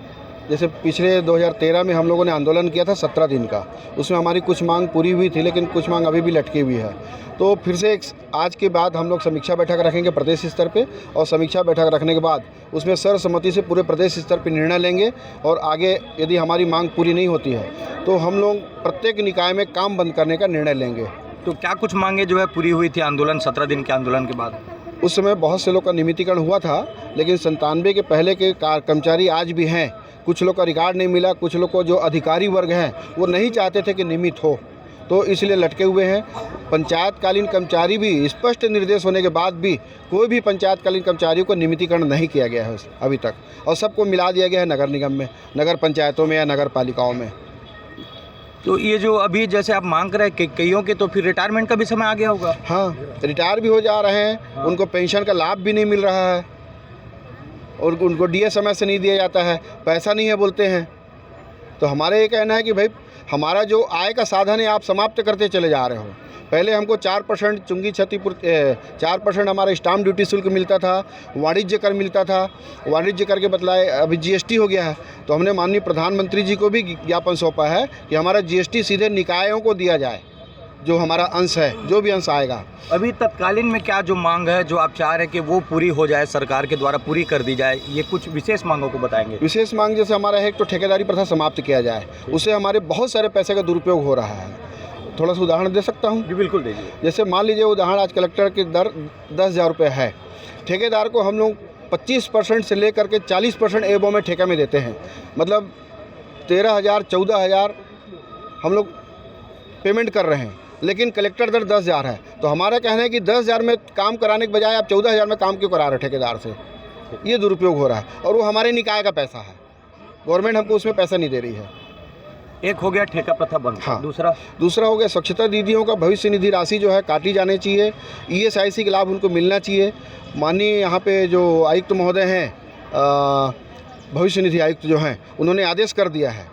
जैसे पिछले 2013 में हम लोगों ने आंदोलन किया था 17 दिन का, उसमें हमारी कुछ मांग पूरी हुई थी, लेकिन कुछ मांग अभी भी लटकी हुई है। तो फिर से आज के बाद हम लोग समीक्षा बैठक रखेंगे प्रदेश स्तर पे, और समीक्षा बैठक रखने के बाद उसमें सर्वसम्मति से पूरे प्रदेश स्तर पे निर्णय लेंगे। और आगे यदि हमारी मांग पूरी नहीं होती है तो हम लोग प्रत्येक निकाय में काम बंद करने का निर्णय लेंगे। तो क्या कुछ मांगे जो है पूरी हुई थी आंदोलन 17 दिन के आंदोलन के बाद? उस समय बहुत से लोग का नियमितीकरण हुआ था, लेकिन 97 के पहले के कर्मचारी आज भी हैं। कुछ लोग का रिकॉर्ड नहीं मिला, कुछ लोग को जो अधिकारी वर्ग हैं वो नहीं चाहते थे कि नियमित हो, तो इसलिए लटके हुए हैं। पंचायतकालीन कर्मचारी भी स्पष्ट निर्देश होने के बाद भी कोई भी पंचायतकालीन कर्मचारियों को नियमितीकरण नहीं किया गया है अभी तक, और सबको मिला दिया गया है नगर निगम में, नगर पंचायतों में या नगर पालिकाओं में। तो ये जो अभी जैसे आप मांग रहे हैं कईयों के, तो फिर रिटायरमेंट का भी समय आ गया होगा? हाँ, रिटायर भी हो जा रहे हैं, उनको पेंशन का लाभ भी नहीं मिल रहा है, और उनको DA समय से नहीं दिया जाता है, पैसा नहीं है बोलते हैं। तो हमारा ये कहना है कि भाई हमारा जो आय का साधन है आप समाप्त करते चले जा रहे हो। पहले हमको 4% चुंगी क्षतिपूर्ति 4% हमारा स्टाम्प ड्यूटी शुल्क मिलता था, वाणिज्य कर मिलता था, वाणिज्य कर के बदलाए अभी GST हो गया है। तो हमने माननीय प्रधानमंत्री जी को भी ज्ञापन सौंपा है कि हमारा GST सीधे निकायों को दिया जाए, जो हमारा अंश है, जो भी अंश आएगा। अभी तत्कालीन में क्या जो मांग है जो आप चाह रहे हैं कि वो पूरी हो जाए, सरकार के द्वारा पूरी कर दी जाए, ये कुछ विशेष मांगों को बताएंगे? विशेष मांग जैसे हमारा है तो ठेकेदारी प्रथा समाप्त किया जाए, उससे हमारे बहुत सारे पैसे का दुरुपयोग हो रहा है। थोड़ा सा उदाहरण दे सकता हूँ? जी बिल्कुल दीजिए। जैसे मान लीजिए उदाहरण, आज कलेक्टर की दर 10,000 रुपये है, ठेकेदार को हम लोग 25% से लेकर के 40% एबो में ठेका में देते हैं, मतलब 13,000 14,000 हम लोग पेमेंट कर रहे हैं, लेकिन कलेक्टर दर 10,000 है। तो हमारा कहना है कि 10,000 में काम कराने के बजाय आप 14,000 में काम क्यों करा रहे हो ठेकेदार से? ये दुरुपयोग हो रहा है, और वो हमारे निकाय का पैसा है, गवर्नमेंट हमको उसमें पैसा नहीं दे रही है। एक हो गया ठेका प्रथा बंद। हाँ, दूसरा हो गया स्वच्छता दीदियों का भविष्य निधि राशि जो है काटी जानी चाहिए, ESIC का लाभ उनको मिलना चाहिए। माननीय यहाँ पे जो आयुक्त महोदय हैं, भविष्य निधि आयुक्त जो हैं, उन्होंने आदेश कर दिया है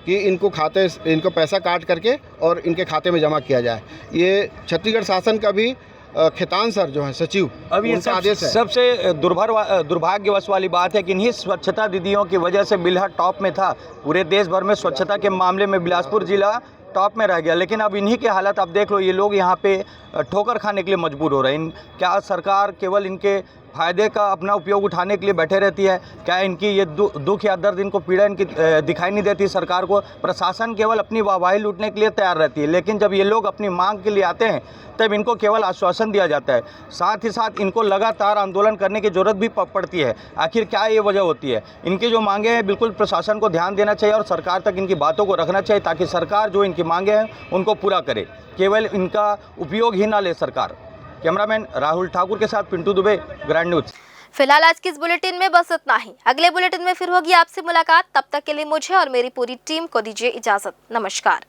कि इनको पैसा काट करके और इनके खाते में जमा किया जाए। ये छत्तीसगढ़ शासन का भी खेतान सर जो है सचिव, अब ये आदेश है। सबसे दुर्भाग्यवश वाली बात है कि इन्हीं स्वच्छता दीदियों की वजह से बिल्हा टॉप में था। पूरे देश भर में स्वच्छता के मामले में बिलासपुर जिला टॉप में रह गया। लेकिन अब इन्हीं की हालत आप देख लो, ये लोग यहाँ पे ठोकर खाने के लिए मजबूर हो रहे हैं। क्या सरकार केवल इनके फ़ायदे का अपना उपयोग उठाने के लिए बैठे रहती है? क्या इनकी ये दुख या दर्द, इनको पीड़ा इनकी दिखाई नहीं देती सरकार को? प्रशासन केवल अपनी वाहवाही लूटने के लिए तैयार रहती है, लेकिन जब ये लोग अपनी मांग के लिए आते हैं तब इनको केवल आश्वासन दिया जाता है। साथ ही साथ इनको लगातार आंदोलन करने की ज़रूरत भी पड़ती है। आखिर क्या ये वजह होती है? इनकी जो मांगे हैं बिल्कुल प्रशासन को ध्यान देना चाहिए और सरकार तक इनकी बातों को रखना चाहिए, ताकि सरकार जो इनकी मांगे हैं उनको पूरा करे, केवल इनका उपयोग ही ना ले सरकार। कैमरामैन राहुल ठाकुर के साथ पिंटू दुबे, ग्रैंड न्यूज। फिलहाल आज की इस बुलेटिन में बस इतना ही। अगले बुलेटिन में फिर होगी आपसे मुलाकात। तब तक के लिए मुझे और मेरी पूरी टीम को दीजिए इजाजत। नमस्कार।